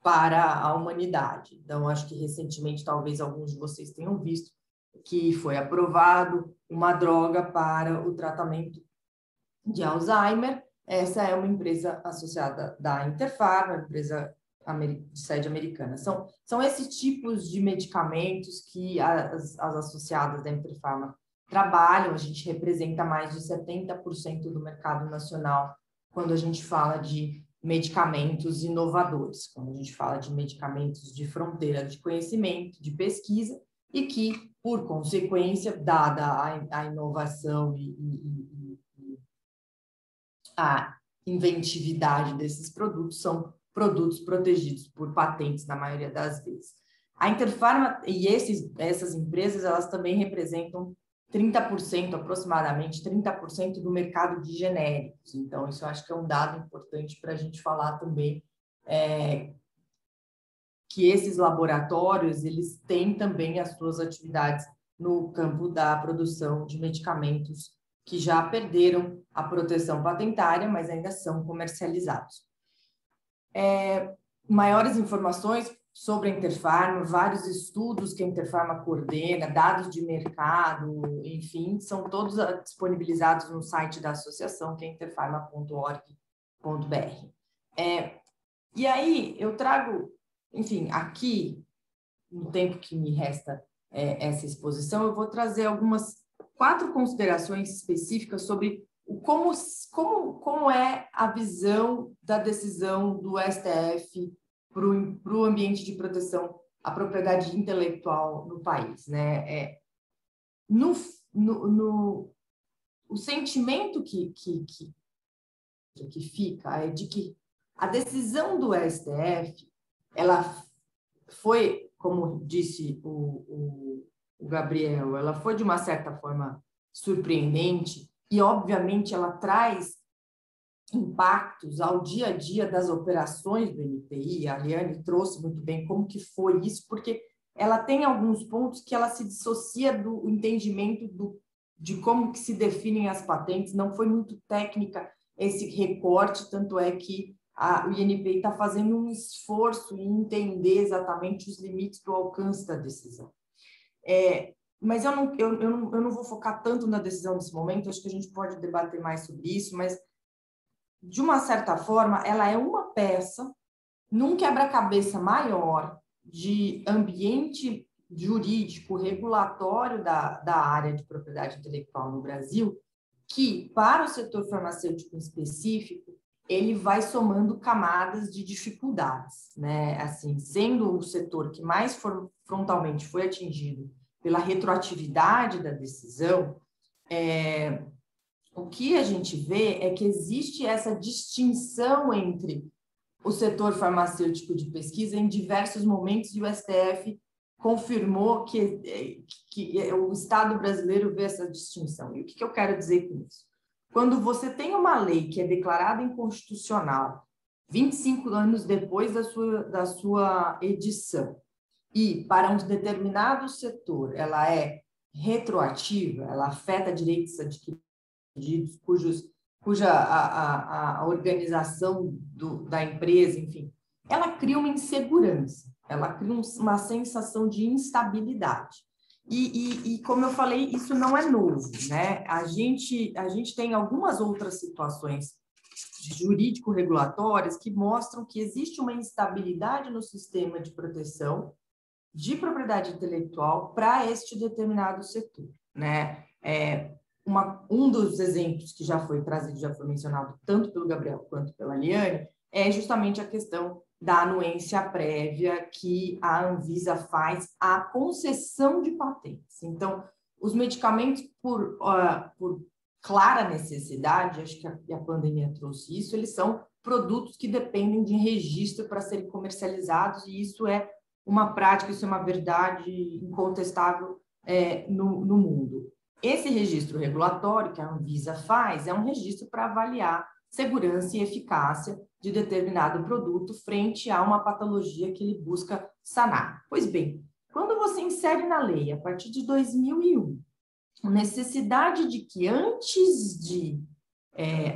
para a humanidade. Então, acho que recentemente, talvez alguns de vocês tenham visto, que foi aprovado uma droga para o tratamento de Alzheimer. Essa é uma empresa associada da Interfarma, empresa de sede americana. São esses tipos de medicamentos que as associadas da Interfarma trabalham. A gente representa mais de 70% do mercado nacional quando a gente fala de medicamentos inovadores, quando a gente fala de medicamentos de fronteira de conhecimento, de pesquisa, e que, por consequência, dada a inovação e a inventividade desses produtos, são produtos protegidos por patentes na maioria das vezes. A Interfarma e essas empresas, elas também representam 30%, aproximadamente 30% do mercado de genéricos. Então, isso eu acho que é um dado importante para a gente falar também, que esses laboratórios, eles têm também as suas atividades no campo da produção de medicamentos que já perderam a proteção patentária, mas ainda são comercializados. Maiores informações sobre a Interfarma, vários estudos que a Interfarma coordena, dados de mercado, enfim, são todos disponibilizados no site da associação, que é interfarma.org.br. E aí, eu trago, enfim, aqui, no tempo que me resta essa exposição, eu vou trazer 4 considerações específicas sobre como é a visão da decisão do STF para o ambiente de proteção à propriedade intelectual no país, né? O sentimento que fica é de que a decisão do STF, ela foi, como disse o Gabriel, ela foi de uma certa forma surpreendente e, obviamente, ela traz impactos ao dia a dia das operações do NPI. A Liane trouxe muito bem como que foi isso, porque ela tem alguns pontos que ela se dissocia do entendimento de como que se definem as patentes. Não foi muito técnica esse recorte, tanto é que o INPI está fazendo um esforço em entender exatamente os limites do alcance da decisão. Mas eu não vou focar tanto na decisão nesse momento, acho que a gente pode debater mais sobre isso, mas, de uma certa forma, ela é uma peça num quebra-cabeça maior de ambiente jurídico, regulatório da área de propriedade intelectual no Brasil, que, para o setor farmacêutico em específico, ele vai somando camadas de dificuldades, né? Assim, sendo o setor que mais frontalmente foi atingido pela retroatividade da decisão, o que a gente vê é que existe essa distinção entre o setor farmacêutico de pesquisa em diversos momentos, e o STF confirmou que o Estado brasileiro vê essa distinção. E o que eu quero dizer com isso? Quando você tem uma lei que é declarada inconstitucional 25 anos depois da sua edição, e para um determinado setor ela é retroativa, ela afeta direitos adquiridos, cuja a organização da empresa, enfim, ela cria uma insegurança, ela cria uma sensação de instabilidade. E como eu falei, isso não é novo, né? A gente tem algumas outras situações jurídico-regulatórias que mostram que existe uma instabilidade no sistema de proteção de propriedade intelectual para este determinado setor, né? Um dos exemplos que já foi trazido, já foi mencionado tanto pelo Gabriel quanto pela Liane, é justamente a questão da anuência prévia que a Anvisa faz à concessão de patentes. Então, os medicamentos, por clara necessidade, acho que a pandemia trouxe isso, eles são produtos que dependem de registro para serem comercializados, e isso é uma prática, isso é uma verdade incontestável no mundo. Esse registro regulatório que a Anvisa faz é um registro para avaliar segurança e eficácia de determinado produto frente a uma patologia que ele busca sanar. Pois bem, quando você insere na lei, a partir de 2001, a necessidade de que antes de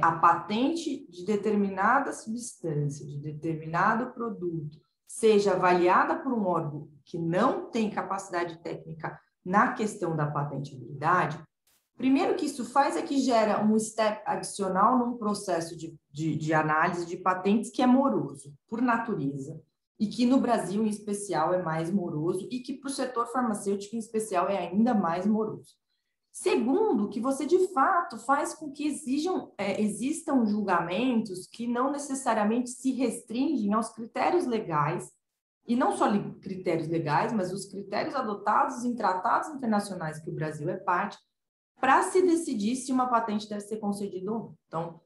a patente de determinada substância, de determinado produto, seja avaliada por um órgão que não tem capacidade técnica na questão da patentabilidade, primeiro que isso faz é que gera um step adicional num processo de análise de patentes que é moroso, por natureza, e que no Brasil, em especial, é mais moroso, e que para o setor farmacêutico, em especial, é ainda mais moroso. Segundo, que você, de fato, faz com que existam julgamentos que não necessariamente se restringem aos critérios legais, e não só critérios legais, mas os critérios adotados em tratados internacionais que o Brasil é parte, para se decidir se uma patente deve ser concedida ou não. Então,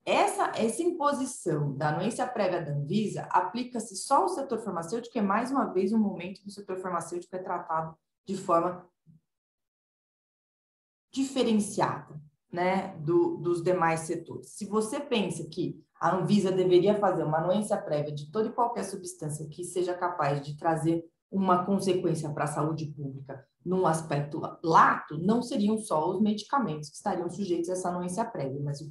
essa imposição da anuência prévia da Anvisa aplica-se só ao setor farmacêutico, que é, mais uma vez, um momento que o setor farmacêutico é tratado de forma diferenciada, né, dos demais setores. Se você pensa que a Anvisa deveria fazer uma anuência prévia de toda e qualquer substância que seja capaz de trazer uma consequência para a saúde pública num aspecto lato, não seriam só os medicamentos que estariam sujeitos a essa anuência prévia, mas o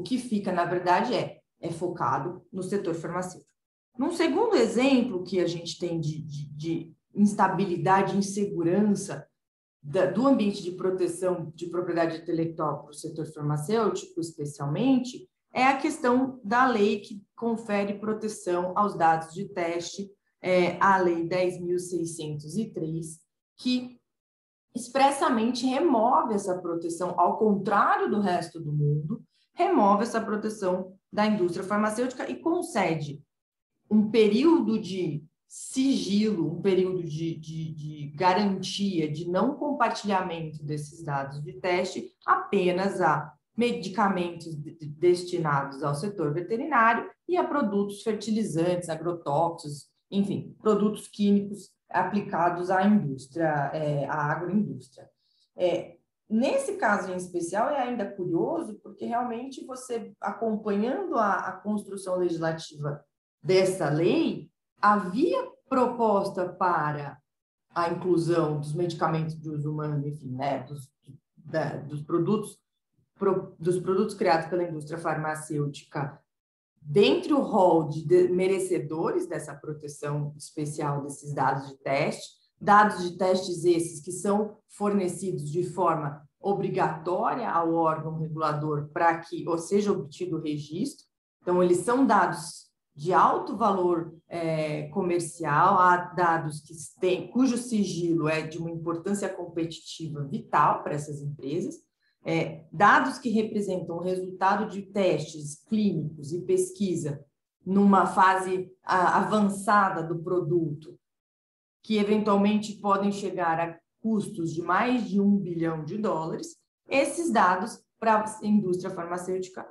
que fica, na verdade, é focado no setor farmacêutico. Num segundo exemplo que a gente tem de instabilidade, insegurança do ambiente de proteção de propriedade intelectual para o setor farmacêutico, especialmente, é a questão da lei que confere proteção aos dados de teste, a Lei 10.603, que expressamente remove essa proteção, ao contrário do resto do mundo, remove essa proteção da indústria farmacêutica e concede um período de sigilo, um período de garantia, de não compartilhamento desses dados de teste apenas a medicamentos destinados ao setor veterinário e a produtos fertilizantes, agrotóxicos, enfim, produtos químicos aplicados à indústria, à agroindústria. Nesse caso em especial é ainda curioso, porque realmente você, acompanhando a construção legislativa dessa lei, havia proposta para a inclusão dos medicamentos de uso humano, enfim, né, dos produtos criados pela indústria farmacêutica, dentre o rol de merecedores dessa proteção especial desses dados de testes esses que são fornecidos de forma obrigatória ao órgão regulador para que seja obtido o registro. Então, eles são dados de alto valor comercial, há dados cujo sigilo é de uma importância competitiva vital para essas empresas, dados que representam o resultado de testes clínicos e pesquisa numa fase avançada do produto, que eventualmente podem chegar a custos de mais de $1 bilhão. Esses dados, para a indústria farmacêutica,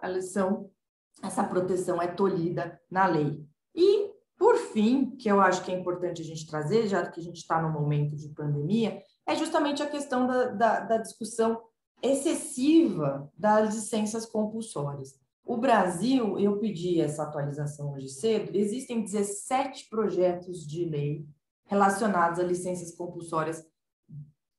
essa proteção é tolhida na lei. E, por fim, que eu acho que é importante a gente trazer, já que a gente está num momento de pandemia, é justamente a questão da discussão excessiva das licenças compulsórias. O Brasil, eu pedi essa atualização hoje cedo, existem 17 projetos de lei relacionados a licenças compulsórias,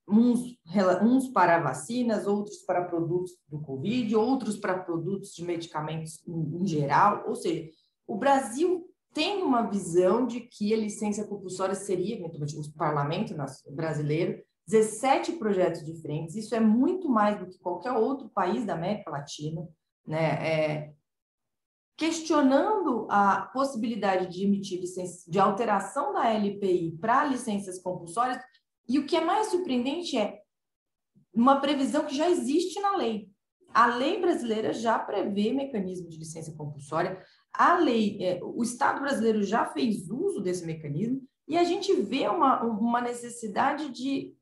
uns para vacinas, outros para produtos do Covid, outros para produtos de medicamentos em geral. Ou seja, o Brasil tem uma visão de que a licença compulsória seria, eventualmente, o parlamento brasileiro, 17 projetos diferentes. Isso é muito mais do que qualquer outro país da América Latina, né? Questionando a possibilidade de emitir licenças, de alteração da LPI para licenças compulsórias. E o que é mais surpreendente é uma previsão que já existe na lei. A lei brasileira já prevê mecanismo de licença compulsória, o Estado brasileiro já fez uso desse mecanismo, e a gente vê uma necessidade de,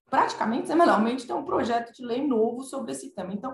praticamente semanalmente, tem um projeto de lei novo sobre esse tema. Então,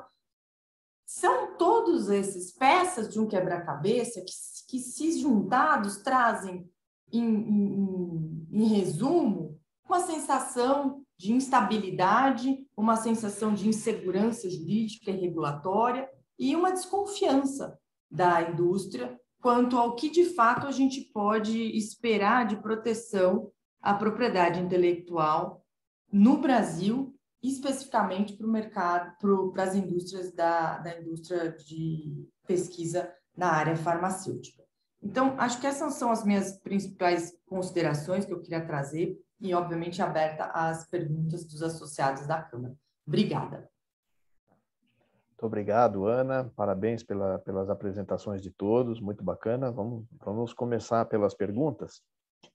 são todos esses peças de um quebra-cabeça que, se juntados, trazem, em resumo, uma sensação de instabilidade, uma sensação de insegurança jurídica e regulatória e uma desconfiança da indústria quanto ao que, de fato, a gente pode esperar de proteção à propriedade intelectual no Brasil, especificamente para o mercado, para as indústrias da indústria de pesquisa na área farmacêutica. Então, acho que essas são as minhas principais considerações que eu queria trazer e, obviamente, aberta às perguntas dos associados da Câmara. Obrigada. Muito obrigado, Ana. Parabéns pelas apresentações de todos, muito bacana. Vamos começar pelas perguntas.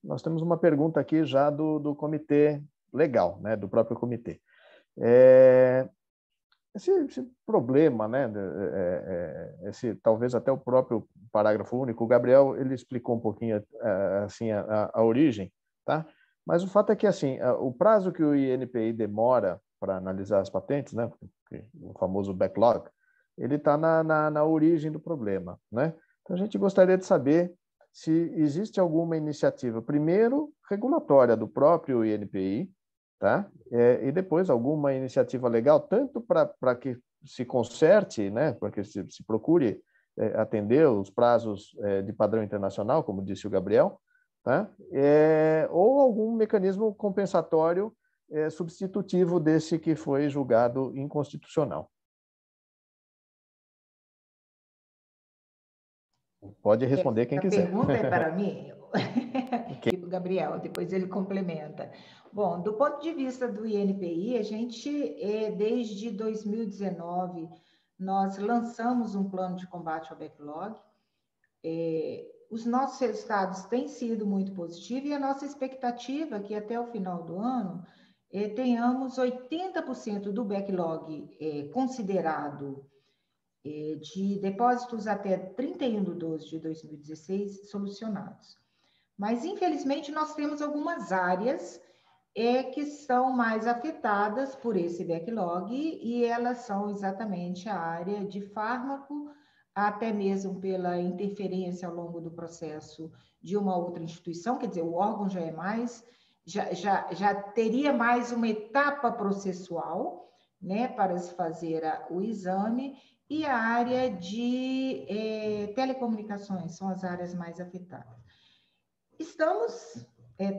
Nós temos uma pergunta aqui já do comitê legal, né, do próprio comitê. Esse problema, né, talvez até o próprio parágrafo único, o Gabriel ele explicou um pouquinho assim a origem, tá? Mas o fato é que assim o prazo que o INPI demora para analisar as patentes, né, o famoso backlog, ele está na origem do problema, né? Então a gente gostaria de saber se existe alguma iniciativa, primeiro regulatória do próprio INPI, tá? E depois alguma iniciativa legal, tanto para que se conserte, né, para que se procure atender os prazos de padrão internacional, como disse o Gabriel, tá? Ou algum mecanismo compensatório substitutivo desse que foi julgado inconstitucional. Pode responder quem quiser. A pergunta é para mim? Gabriel, depois ele complementa. Bom, do ponto de vista do INPI, a gente, desde 2019, nós lançamos um plano de combate ao backlog. Os nossos resultados têm sido muito positivos e a nossa expectativa é que até o final do ano tenhamos 80% do backlog considerado de depósitos até 31/12/2016 solucionados. Mas, infelizmente, nós temos algumas áreas que são mais afetadas por esse backlog, e elas são exatamente a área de fármaco, até mesmo pela interferência ao longo do processo de uma outra instituição, quer dizer, o órgão já é mais, já teria mais uma etapa processual, né, para se fazer o exame, e a área de telecomunicações são as áreas mais afetadas. Estamos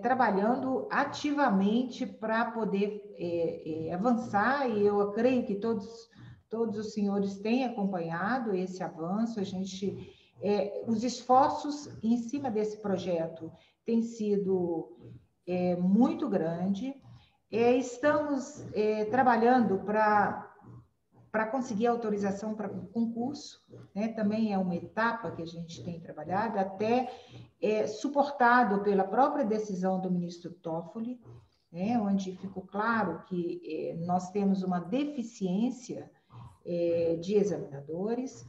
trabalhando ativamente para poder avançar, e eu creio que todos os senhores têm acompanhado esse avanço. Os esforços em cima desse projeto têm sido muito grande. Estamos trabalhando para conseguir autorização para concurso, né? Também é uma etapa que a gente tem trabalhado, até suportado pela própria decisão do ministro Toffoli, né? Onde ficou claro que nós temos uma deficiência de examinadores,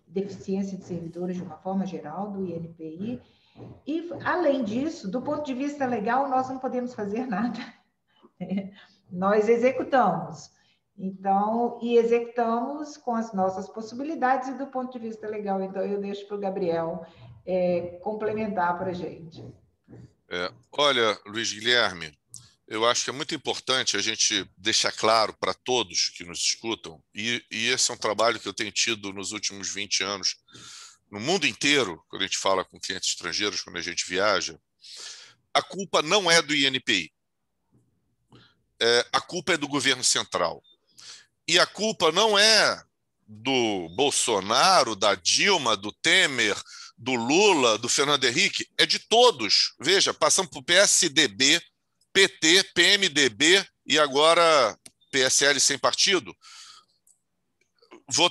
deficiência de servidores de uma forma geral do INPI, e, além disso, do ponto de vista legal, nós não podemos fazer nada. Nós executamos. Então, e executamos com as nossas possibilidades e do ponto de vista legal. Então, eu deixo para o Gabriel complementar para a gente. Olha, Luiz Guilherme, eu acho que é muito importante a gente deixar claro para todos que nos escutam, e esse é um trabalho que eu tenho tido nos últimos 20 anos, no mundo inteiro, quando a gente fala com clientes estrangeiros, quando a gente viaja, a culpa não é do INPI. A culpa é do governo central. E a culpa não é do Bolsonaro, da Dilma, do Temer, do Lula, do Fernando Henrique, é de todos. Veja, passamos por PSDB, PT, PMDB e agora PSL sem partido. Vou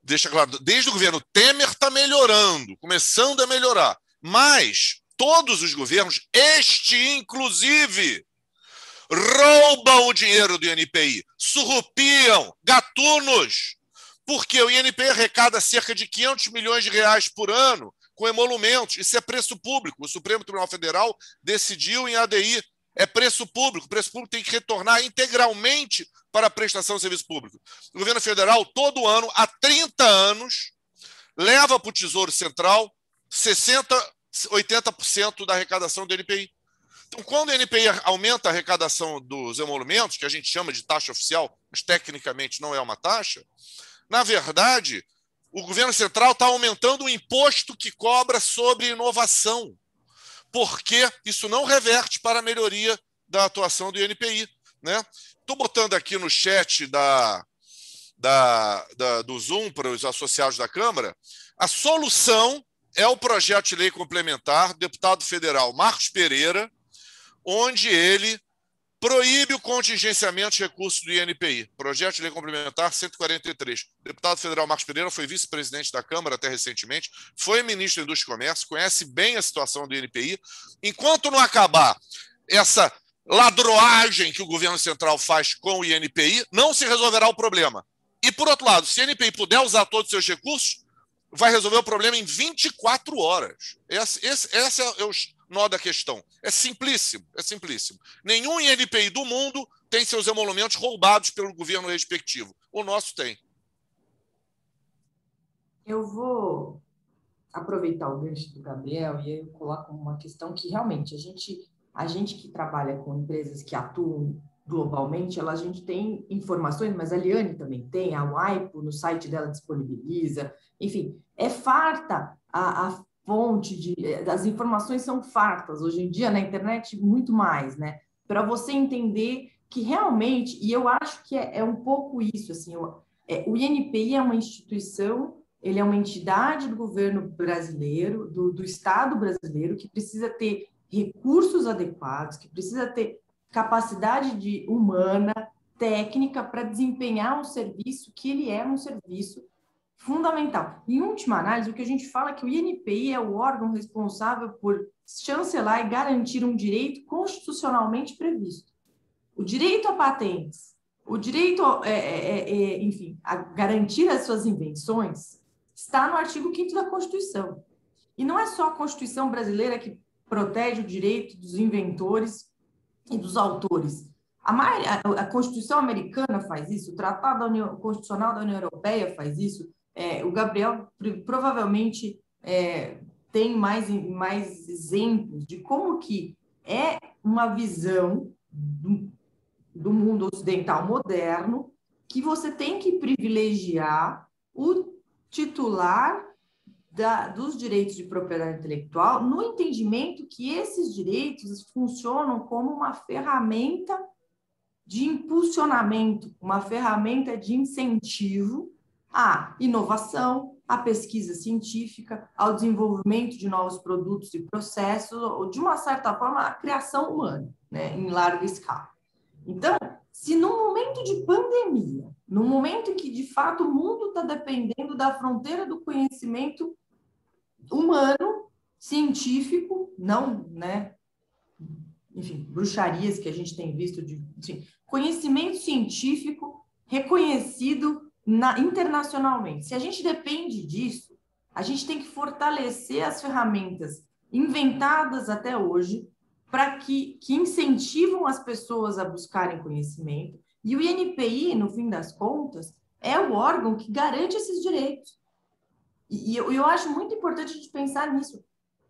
deixar claro, desde o governo Temer está melhorando, começando a melhorar. Mas todos os governos, este inclusive, roubam o dinheiro do INPI, surrupiam, gatunos, porque o INPI arrecada cerca de 500 milhões de reais por ano com emolumentos. Isso é preço público. O Supremo Tribunal Federal decidiu em ADI. É preço público. O preço público tem que retornar integralmente para a prestação de serviço público. O governo federal, todo ano, há 30 anos, leva para o Tesouro Central 60%, 80% da arrecadação do INPI. Então, quando o INPI aumenta a arrecadação dos emolumentos, que a gente chama de taxa oficial, mas tecnicamente não é uma taxa, na verdade, o governo central está aumentando o imposto que cobra sobre inovação, porque isso não reverte para a melhoria da atuação do INPI, né? Estou botando aqui no chat do Zoom para os associados da Câmara, a solução é o projeto de lei complementar do deputado federal Marcos Pereira, onde ele proíbe o contingenciamento de recursos do INPI. Projeto de lei complementar 143. O deputado federal Marcos Pereira foi vice-presidente da Câmara até recentemente, foi ministro da Indústria e Comércio, conhece bem a situação do INPI. Enquanto não acabar essa ladroagem que o governo central faz com o INPI, não se resolverá o problema. E, por outro lado, se o INPI puder usar todos os seus recursos, vai resolver o problema em 24 horas. Esse é o nó da questão. É simplíssimo, é simplíssimo. Nenhum INPI do mundo tem seus emolumentos roubados pelo governo respectivo. O nosso tem. Eu vou aproveitar o gancho do Gabriel e eu coloco uma questão que realmente a gente que trabalha com empresas que atuam globalmente, a gente tem informações, mas a Liane também tem, a WIPO no site dela disponibiliza, enfim, é farta a fonte das informações são fartas, hoje em dia na internet muito mais, né? Para você entender que realmente, e eu acho que é um pouco isso, assim, o INPI é uma instituição, ele é uma entidade do governo brasileiro, do Estado brasileiro, que precisa ter recursos adequados, que precisa ter capacidade humana, técnica, para desempenhar um serviço que ele é um serviço fundamental. Em última análise, o que a gente fala é que o INPI é o órgão responsável por chancelar e garantir um direito constitucionalmente previsto. O direito a patentes, O direito, enfim, a garantir as suas invenções está no artigo 5º da Constituição. E não é só a Constituição brasileira que protege o direito dos inventores e dos autores. A Constituição americana faz isso, o Tratado Constitucional da União Europeia faz isso. O Gabriel provavelmente tem mais exemplos de como que é uma visão do mundo ocidental moderno, que você tem que privilegiar o titular dos direitos de propriedade intelectual, no entendimento que esses direitos funcionam como uma ferramenta de impulsionamento, uma ferramenta de incentivo à inovação, à pesquisa científica, ao desenvolvimento de novos produtos e processos, ou, de uma certa forma, à criação humana, né, em larga escala. Então, se no momento de pandemia, no momento em que, de fato, o mundo está dependendo da fronteira do conhecimento humano, científico, não, né, enfim, bruxarias que a gente tem visto, enfim, conhecimento científico reconhecido internacionalmente. Se a gente depende disso, a gente tem que fortalecer as ferramentas inventadas até hoje para que incentivam as pessoas a buscarem conhecimento. E o INPI, no fim das contas, é o órgão que garante esses direitos. E eu acho muito importante a gente pensar nisso.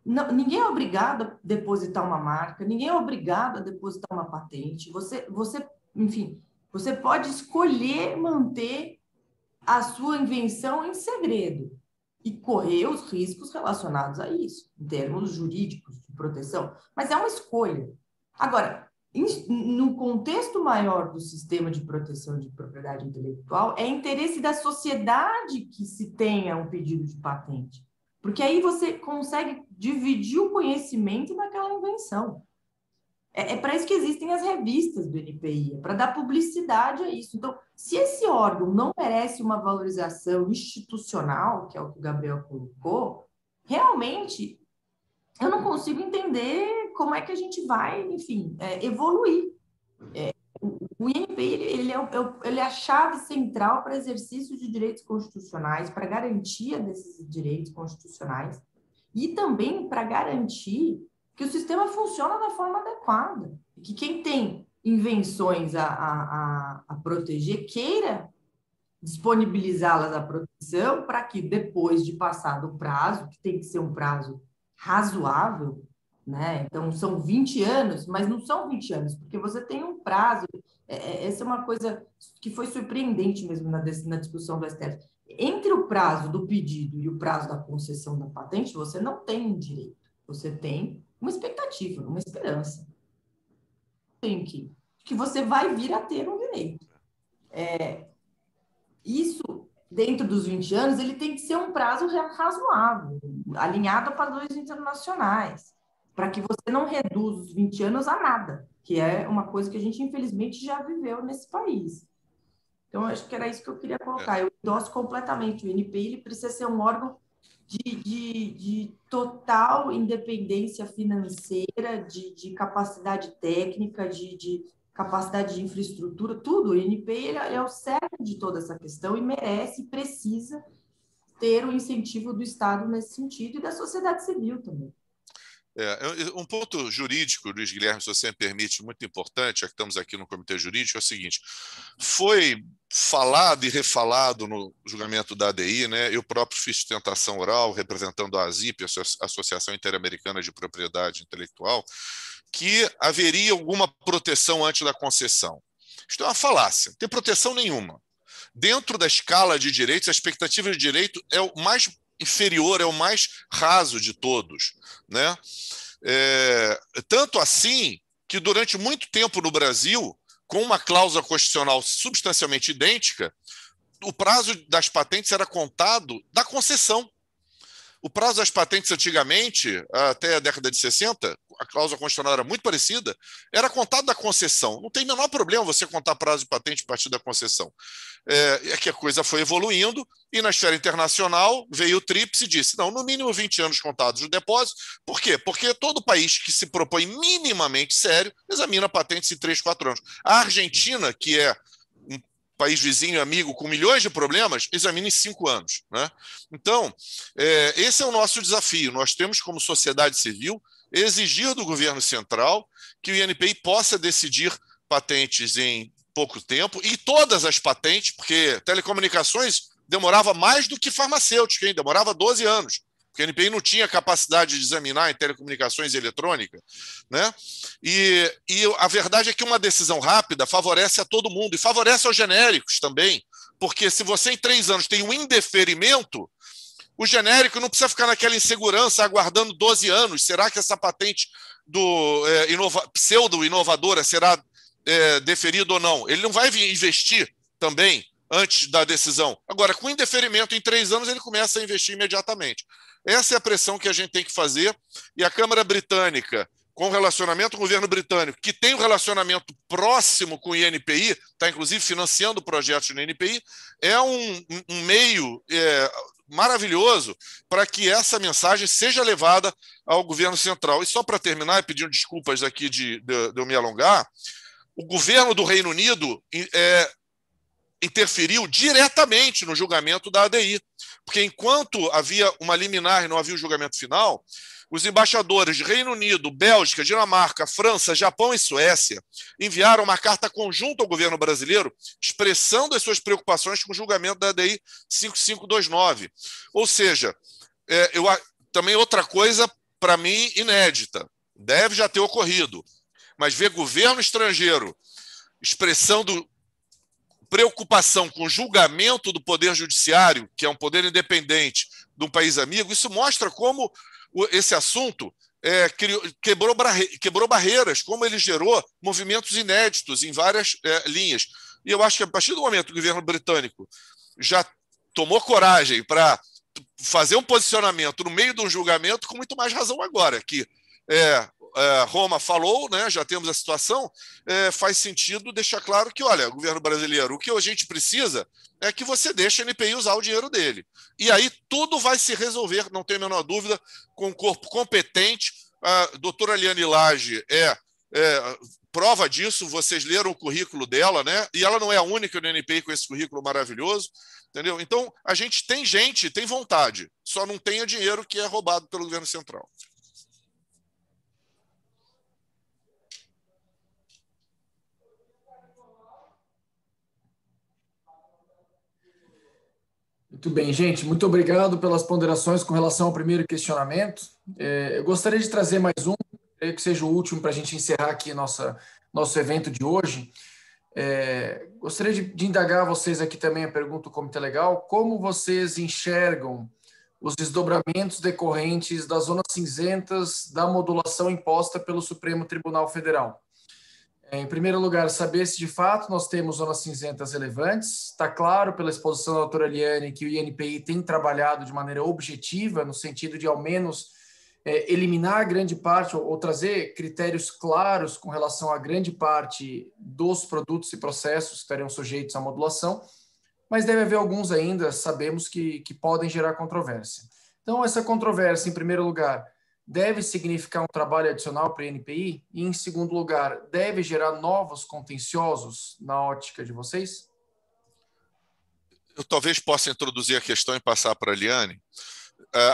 Não, ninguém é obrigado a depositar uma marca, ninguém é obrigado a depositar uma patente. Enfim, você pode escolher manter a sua invenção em segredo e correr os riscos relacionados a isso, em termos jurídicos de proteção. Mas é uma escolha. Agora, no contexto maior do sistema de proteção de propriedade intelectual, é interesse da sociedade que se tenha um pedido de patente. Porque aí você consegue dividir o conhecimento daquela invenção. É para isso que existem as revistas do INPI, para dar publicidade a isso. Então, se esse órgão não merece uma valorização institucional, que é o que o Gabriel colocou, realmente eu não consigo entender como é que a gente vai, enfim, evoluir. O INPI ele é a chave central para exercício de direitos constitucionais, para garantia desses direitos constitucionais e também para garantir que o sistema funciona da forma adequada, que quem tem invenções a proteger queira disponibilizá-las à proteção para que depois de passado o prazo, que tem que ser um prazo razoável, né? Então são 20 anos, mas não são 20 anos, porque você tem um prazo. Essa é uma coisa que foi surpreendente mesmo na discussão do STF. Entre o prazo do pedido e o prazo da concessão da patente, você não tem um direito, você tem uma expectativa, uma esperança. Tem que você vai vir a ter um direito. Isso, dentro dos 20 anos, ele tem que ser um prazo razoável, alinhado a padrões internacionais, para que você não reduza os 20 anos a nada, que é uma coisa que a gente, infelizmente, já viveu nesse país. Então, eu acho que era isso que eu queria colocar. Eu endosso completamente. O INPI ele precisa ser um órgão de total independência financeira, de capacidade técnica, de capacidade de infraestrutura, tudo. O INPI é o cerne de toda essa questão e merece e precisa ter o incentivo do Estado nesse sentido e da sociedade civil também. Um ponto jurídico, Luiz Guilherme, se você me permite, muito importante, já que estamos aqui no Comitê Jurídico, é o seguinte: foi falado e refalado no julgamento da ADI, né? Eu próprio fiz sustentação oral, representando a ASIP, a Associação Interamericana de Propriedade Intelectual, que haveria alguma proteção antes da concessão. Isso é uma falácia, não tem proteção nenhuma. Dentro da escala de direitos, a expectativa de direito é o mais inferior, é o mais raso de todos, né? Tanto assim que durante muito tempo no Brasil, com uma cláusula constitucional substancialmente idêntica, o prazo das patentes era contado da concessão. O prazo das patentes antigamente, até a década de 60, a cláusula constitucional era muito parecida, era contado da concessão. Não tem o menor problema você contar prazo de patente a partir da concessão. É que a coisa foi evoluindo e na esfera internacional veio o TRIPS e disse, não, no mínimo 20 anos contados do depósito. Por quê? Porque todo país que se propõe minimamente sério examina patentes em 3, 4 anos. A Argentina, que é país vizinho e amigo com milhões de problemas, examina em 5 anos. Né? Então, esse é o nosso desafio. Nós temos, como sociedade civil, exigir do governo central que o INPI possa decidir patentes em pouco tempo, e todas as patentes, porque telecomunicações demorava mais do que farmacêutica, hein? Demorava 12 anos, porque a INPI não tinha capacidade de examinar em telecomunicações e eletrônica. Né? E a verdade é que uma decisão rápida favorece a todo mundo, e favorece aos genéricos também, porque se você em 3 anos tem um indeferimento, o genérico não precisa ficar naquela insegurança aguardando 12 anos. Será que essa patente pseudo-inovadora será deferido ou não? Ele não vai investir também antes da decisão. Agora, com indeferimento em 3 anos, ele começa a investir imediatamente. Essa é a pressão que a gente tem que fazer, e a Câmara Britânica, com o relacionamento com o governo britânico, que tem um relacionamento próximo com o INPI, está inclusive financiando projetos no INPI, é um meio maravilhoso para que essa mensagem seja levada ao governo central. E só para terminar, pedindo desculpas aqui de eu me alongar, o governo do Reino Unido interferiu diretamente no julgamento da ADI, porque enquanto havia uma liminar e não havia o julgamento final, os embaixadores de Reino Unido, Bélgica, Dinamarca, França, Japão e Suécia enviaram uma carta conjunta ao governo brasileiro expressando as suas preocupações com o julgamento da ADI 5529. Ou seja, também outra coisa, para mim, inédita, deve já ter ocorrido, mas ver governo estrangeiro expressando preocupação com o julgamento do Poder Judiciário, que é um poder independente de um país amigo, isso mostra como esse assunto quebrou barreiras, como ele gerou movimentos inéditos em várias linhas. E eu acho que a partir do momento que o governo britânico já tomou coragem para fazer um posicionamento no meio de um julgamento, com muito mais razão agora, que Roma falou, né, já temos a situação, faz sentido deixar claro que, olha, governo brasileiro, o que a gente precisa é que você deixe a NPI usar o dinheiro dele. E aí tudo vai se resolver, não tem a menor dúvida, com um corpo competente. A doutora Liane Lage prova disso, vocês leram o currículo dela, né? E ela não é a única no NPI com esse currículo maravilhoso, entendeu? Então, a gente, tem vontade, só não tem o dinheiro que é roubado pelo governo central. Muito bem, gente. Muito obrigado pelas ponderações com relação ao primeiro questionamento. Eu gostaria de trazer mais um, creio que seja o último para a gente encerrar aqui nosso evento de hoje. Gostaria de indagar a vocês aqui também a pergunta do Comitê Legal: como vocês enxergam os desdobramentos decorrentes das zonas cinzentas da modulação imposta pelo Supremo Tribunal Federal? Em primeiro lugar, saber se de fato nós temos zonas cinzentas relevantes. Está claro pela exposição da doutora Liane que o INPI tem trabalhado de maneira objetiva, no sentido de ao menos eliminar grande parte ou trazer critérios claros com relação a grande parte dos produtos e processos que estariam sujeitos à modulação, mas deve haver alguns ainda, sabemos, que podem gerar controvérsia. Então, essa controvérsia, em primeiro lugar, deve significar um trabalho adicional para o INPI? E, em segundo lugar, deve gerar novos contenciosos na ótica de vocês? Eu talvez possa introduzir a questão e passar para a Liane.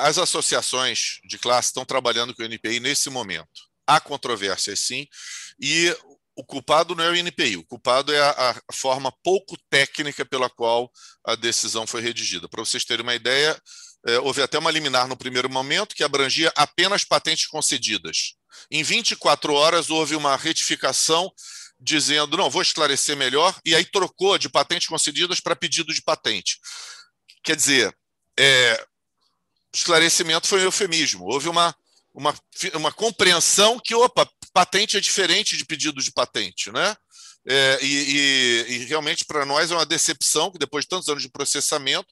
As associações de classe estão trabalhando com o INPI nesse momento. Há controvérsias, sim, e o culpado não é o INPI, o culpado é a forma pouco técnica pela qual a decisão foi redigida. Para vocês terem uma ideia, houve até uma liminar no primeiro momento que abrangia apenas patentes concedidas. Em 24 horas houve uma retificação dizendo, não, vou esclarecer melhor, e aí trocou de patentes concedidas para pedido de patente. Quer dizer, esclarecimento foi um eufemismo. Houve uma compreensão que, patente é diferente de pedido de patente, né? E realmente para nós é uma decepção que depois de tantos anos de processamento,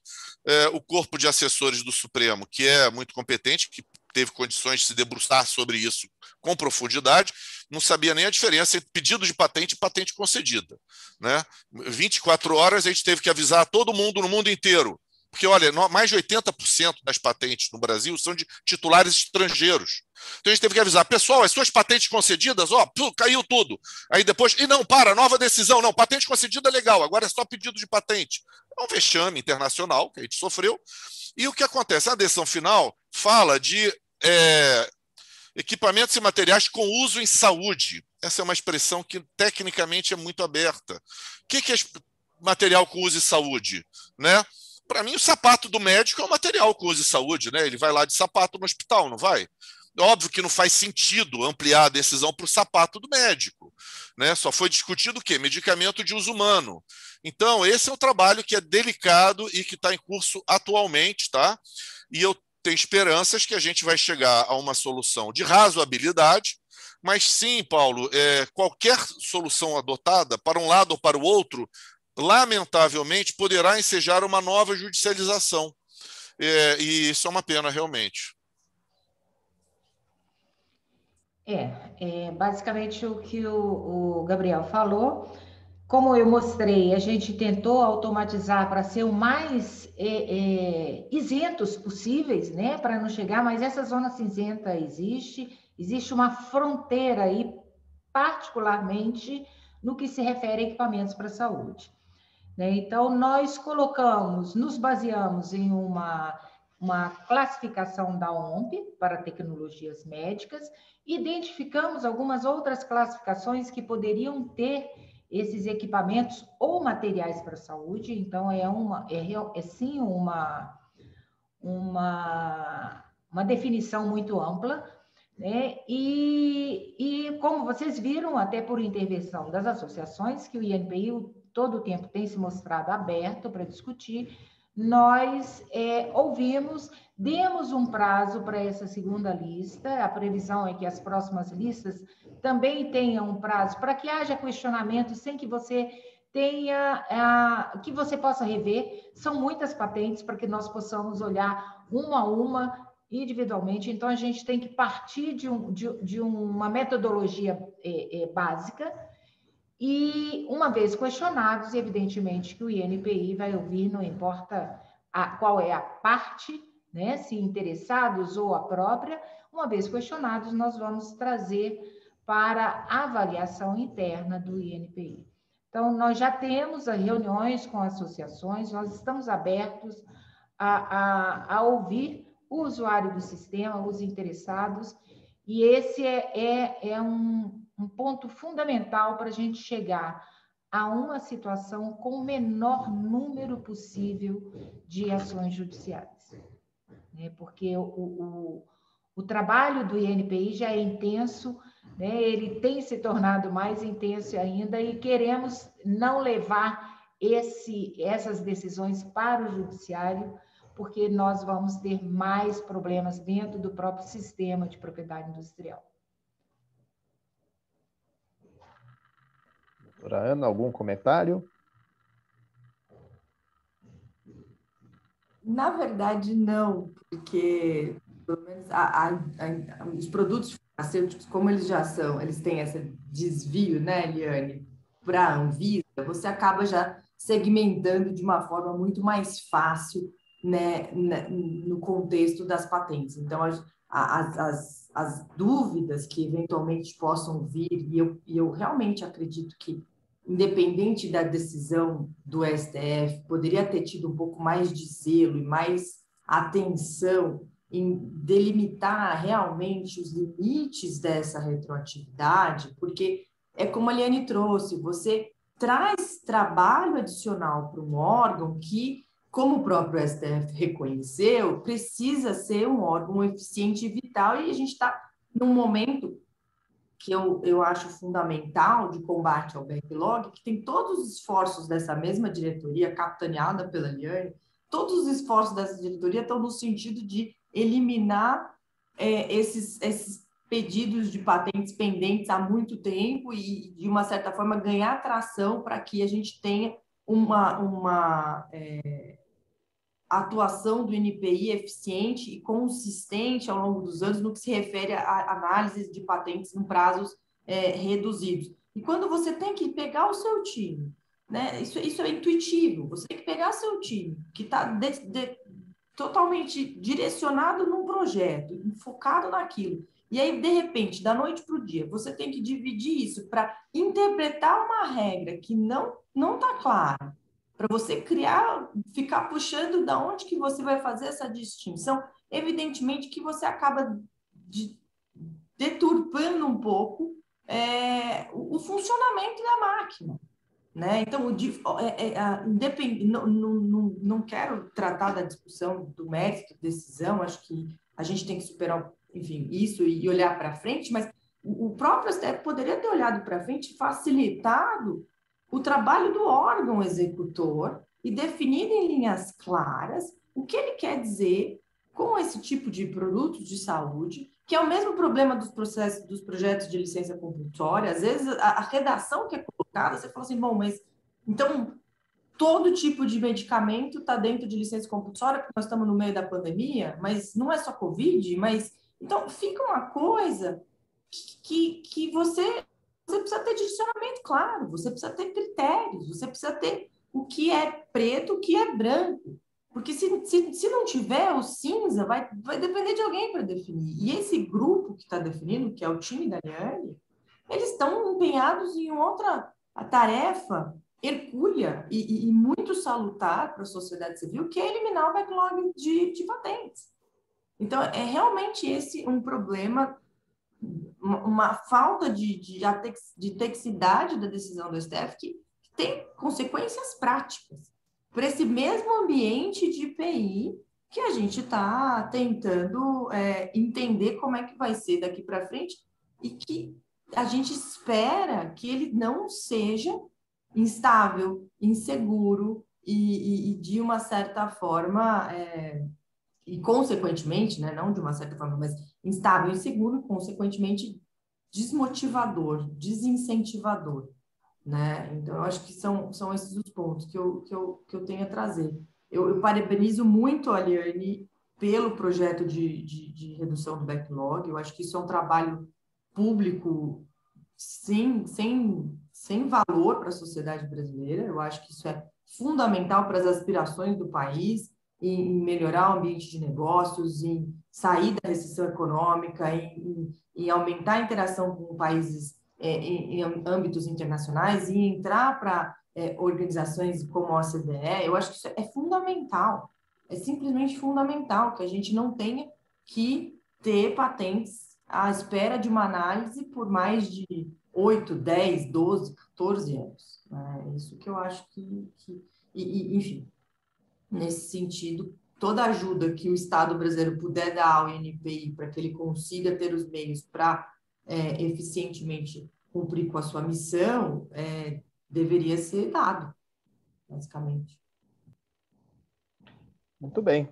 o corpo de assessores do Supremo, que é muito competente, que teve condições de se debruçar sobre isso com profundidade, não sabia nem a diferença entre pedido de patente e patente concedida, né? 24 horas a gente teve que avisar todo mundo no mundo inteiro Porque, olha, mais de 80% das patentes no Brasil são de titulares estrangeiros. Então, a gente teve que avisar, pessoal, as suas patentes concedidas, ó, caiu tudo. Aí depois, não, nova decisão, não, patente concedida é legal, agora é só pedido de patente. É um vexame internacional que a gente sofreu. E o que acontece? A decisão final fala de equipamentos e materiais com uso em saúde. Essa é uma expressão que tecnicamente é muito aberta. O que é material com uso em saúde? Né? Para mim, o sapato do médico é um material com uso em saúde. Né? Ele vai lá de sapato no hospital, não vai? Óbvio que não faz sentido ampliar a decisão para o sapato do médico. Né? Só foi discutido o quê? Medicamento de uso humano. Então, esse é um trabalho que é delicado e que está em curso atualmente, tá? E eu tenho esperanças que a gente vai chegar a uma solução de razoabilidade, mas sim, Paulo, qualquer solução adotada, para um lado ou para o outro, lamentavelmente, poderá ensejar uma nova judicialização. E isso é uma pena, realmente. Basicamente o que o Gabriel falou. Como eu mostrei, a gente tentou automatizar para ser o mais isentos possíveis, né, para não chegar, mas essa zona cinzenta existe uma fronteira aí, particularmente no que se refere a equipamentos para a saúde. Né? Então, nós nos baseamos em uma classificação da OMP para tecnologias médicas, identificamos algumas outras classificações que poderiam ter esses equipamentos ou materiais para a saúde, então é sim uma definição muito ampla, né? E como vocês viram, até por intervenção das associações, que o INPI todo o tempo tem se mostrado aberto para discutir, nós ouvimos, demos um prazo para essa segunda lista, a previsão é que as próximas listas também tenham um prazo para que haja questionamento sem que você que você possa rever. São muitas patentes para que nós possamos olhar uma a uma individualmente, então a gente tem que partir de uma metodologia básica. E, uma vez questionados, evidentemente que o INPI vai ouvir, não importa qual é a parte, né, se interessados ou a própria, uma vez questionados, nós vamos trazer para avaliação interna do INPI. Então, nós já temos reuniões com associações, nós estamos abertos a ouvir o usuário do sistema, os interessados, e esse é um ponto fundamental para a gente chegar a uma situação com o menor número possível de ações judiciais. Né? Porque o trabalho do INPI já é intenso, né? Ele tem se tornado mais intenso ainda e queremos não levar essas decisões para o judiciário, porque nós vamos ter mais problemas dentro do próprio sistema de propriedade industrial. Doutora Ana, algum comentário? Na verdade, não, porque pelo menos os produtos farmacêuticos, como eles já são, eles têm esse desvio, né, Eliane, para a Anvisa, você acaba já segmentando de uma forma muito mais fácil, né, no contexto das patentes. Então, as dúvidas que eventualmente possam vir, e eu realmente acredito que, independente da decisão do STF, poderia ter tido um pouco mais de zelo e mais atenção em delimitar realmente os limites dessa retroatividade, porque é como a Eliane trouxe, você traz trabalho adicional para um órgão que, como o próprio STF reconheceu, precisa ser um órgão eficiente e vital, e a gente está num momento que eu acho fundamental de combate ao backlog, que tem todos os esforços dessa mesma diretoria, capitaneada pela Eliane, todos os esforços dessa diretoria estão no sentido de eliminar esses pedidos de patentes pendentes há muito tempo e, de uma certa forma, ganhar tração para que a gente tenha uma atuação do INPI eficiente e consistente ao longo dos anos no que se refere à análise de patentes em prazos reduzidos. E quando você tem que pegar o seu time, né? Isso é intuitivo. Você tem que pegar seu time, que está totalmente direcionado num projeto, focado naquilo. E aí, de repente, da noite para o dia, você tem que dividir isso para interpretar uma regra que não está clara, para você ficar puxando da onde que você vai fazer essa distinção. Evidentemente que você acaba deturpando um pouco o funcionamento da máquina. Né? Então, não quero tratar da discussão do mérito, decisão, acho que a gente tem que superar, enfim, isso e olhar para frente, mas o próprio STF poderia ter olhado para frente e facilitado o trabalho do órgão executor e definido em linhas claras o que ele quer dizer com esse tipo de produtos de saúde, que é o mesmo problema dos projetos de licença compulsória. Às vezes, a redação que é colocada, você fala assim, bom, mas então todo tipo de medicamento está dentro de licença compulsória, porque nós estamos no meio da pandemia, mas não é só Covid, mas... Então, fica uma coisa que você precisa ter direcionamento claro, você precisa ter critérios, você precisa ter o que é preto, o que é branco. Porque se não tiver o cinza, vai depender de alguém para definir. E esse grupo que está definindo, que é o time da Liane, eles estão empenhados em outra tarefa hercúlea e muito salutar para a sociedade civil, que é eliminar o backlog de patentes. Então, é realmente esse um problema, uma falta de tecnicidade da decisão do STF que tem consequências práticas para esse mesmo ambiente de IPI que a gente está tentando entender como é que vai ser daqui para frente e que a gente espera que ele não seja instável, inseguro e de uma certa forma, e consequentemente, né, não de uma certa forma, mas instável, inseguro, consequentemente desmotivador, desincentivador. Né? Então, eu acho que são esses os pontos que eu tenho a trazer. Eu parabenizo muito a Liane pelo projeto de redução do backlog. Eu acho que isso é um trabalho público sem valor para a sociedade brasileira. Eu acho que isso é fundamental para as aspirações do país, em melhorar o ambiente de negócios, em sair da recessão econômica, em aumentar a interação com países em âmbitos internacionais e entrar para organizações como a OCDE. Eu acho que isso é fundamental, é simplesmente fundamental que a gente não tenha que ter patentes à espera de uma análise por mais de 8, 10, 12, 14 anos. É isso que eu acho enfim, nesse sentido, toda ajuda que o Estado brasileiro puder dar ao INPI para que ele consiga ter os meios para eficientemente cumprir com a sua missão, deveria ser dado, basicamente. Muito bem.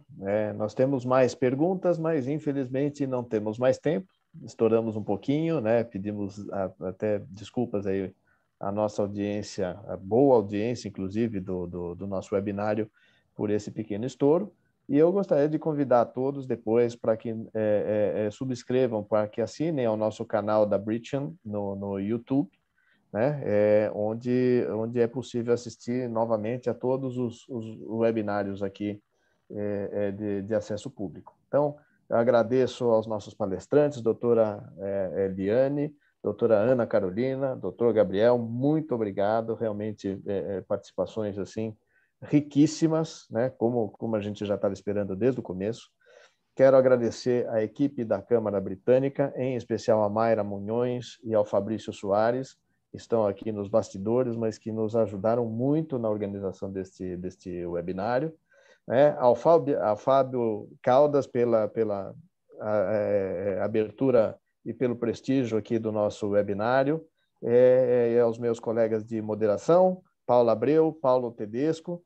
Nós temos mais perguntas, mas infelizmente não temos mais tempo. Estouramos um pouquinho, né? Pedimos até desculpas aí à nossa audiência, a boa audiência, inclusive, do nosso webinário, por esse pequeno estouro. E eu gostaria de convidar a todos depois para que subscrevam, para que assinem ao nosso canal da Britchan no YouTube, né? Onde é possível assistir novamente a todos os webinários aqui de acesso público. Então, eu agradeço aos nossos palestrantes, doutora Liane, doutora Ana Carolina, doutor Gabriel, muito obrigado, realmente participações assim riquíssimas, né? Como a gente já estava esperando desde o começo. Quero agradecer à equipe da Câmara Britânica, em especial a Mayra Munhões e ao Fabrício Soares, que estão aqui nos bastidores, mas que nos ajudaram muito na organização deste webinário. Ao Fábio Caldas pela abertura e pelo prestígio aqui do nosso webinário, e aos meus colegas de moderação, Paula Abreu, Paulo Tedesco.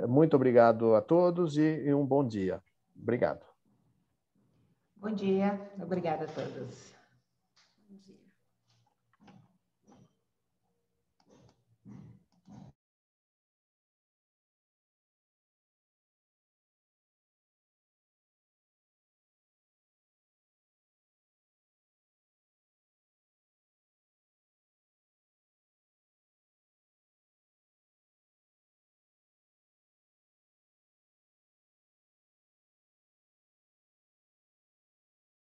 Muito obrigado a todos e um bom dia. Obrigado. Bom dia, obrigada a todos.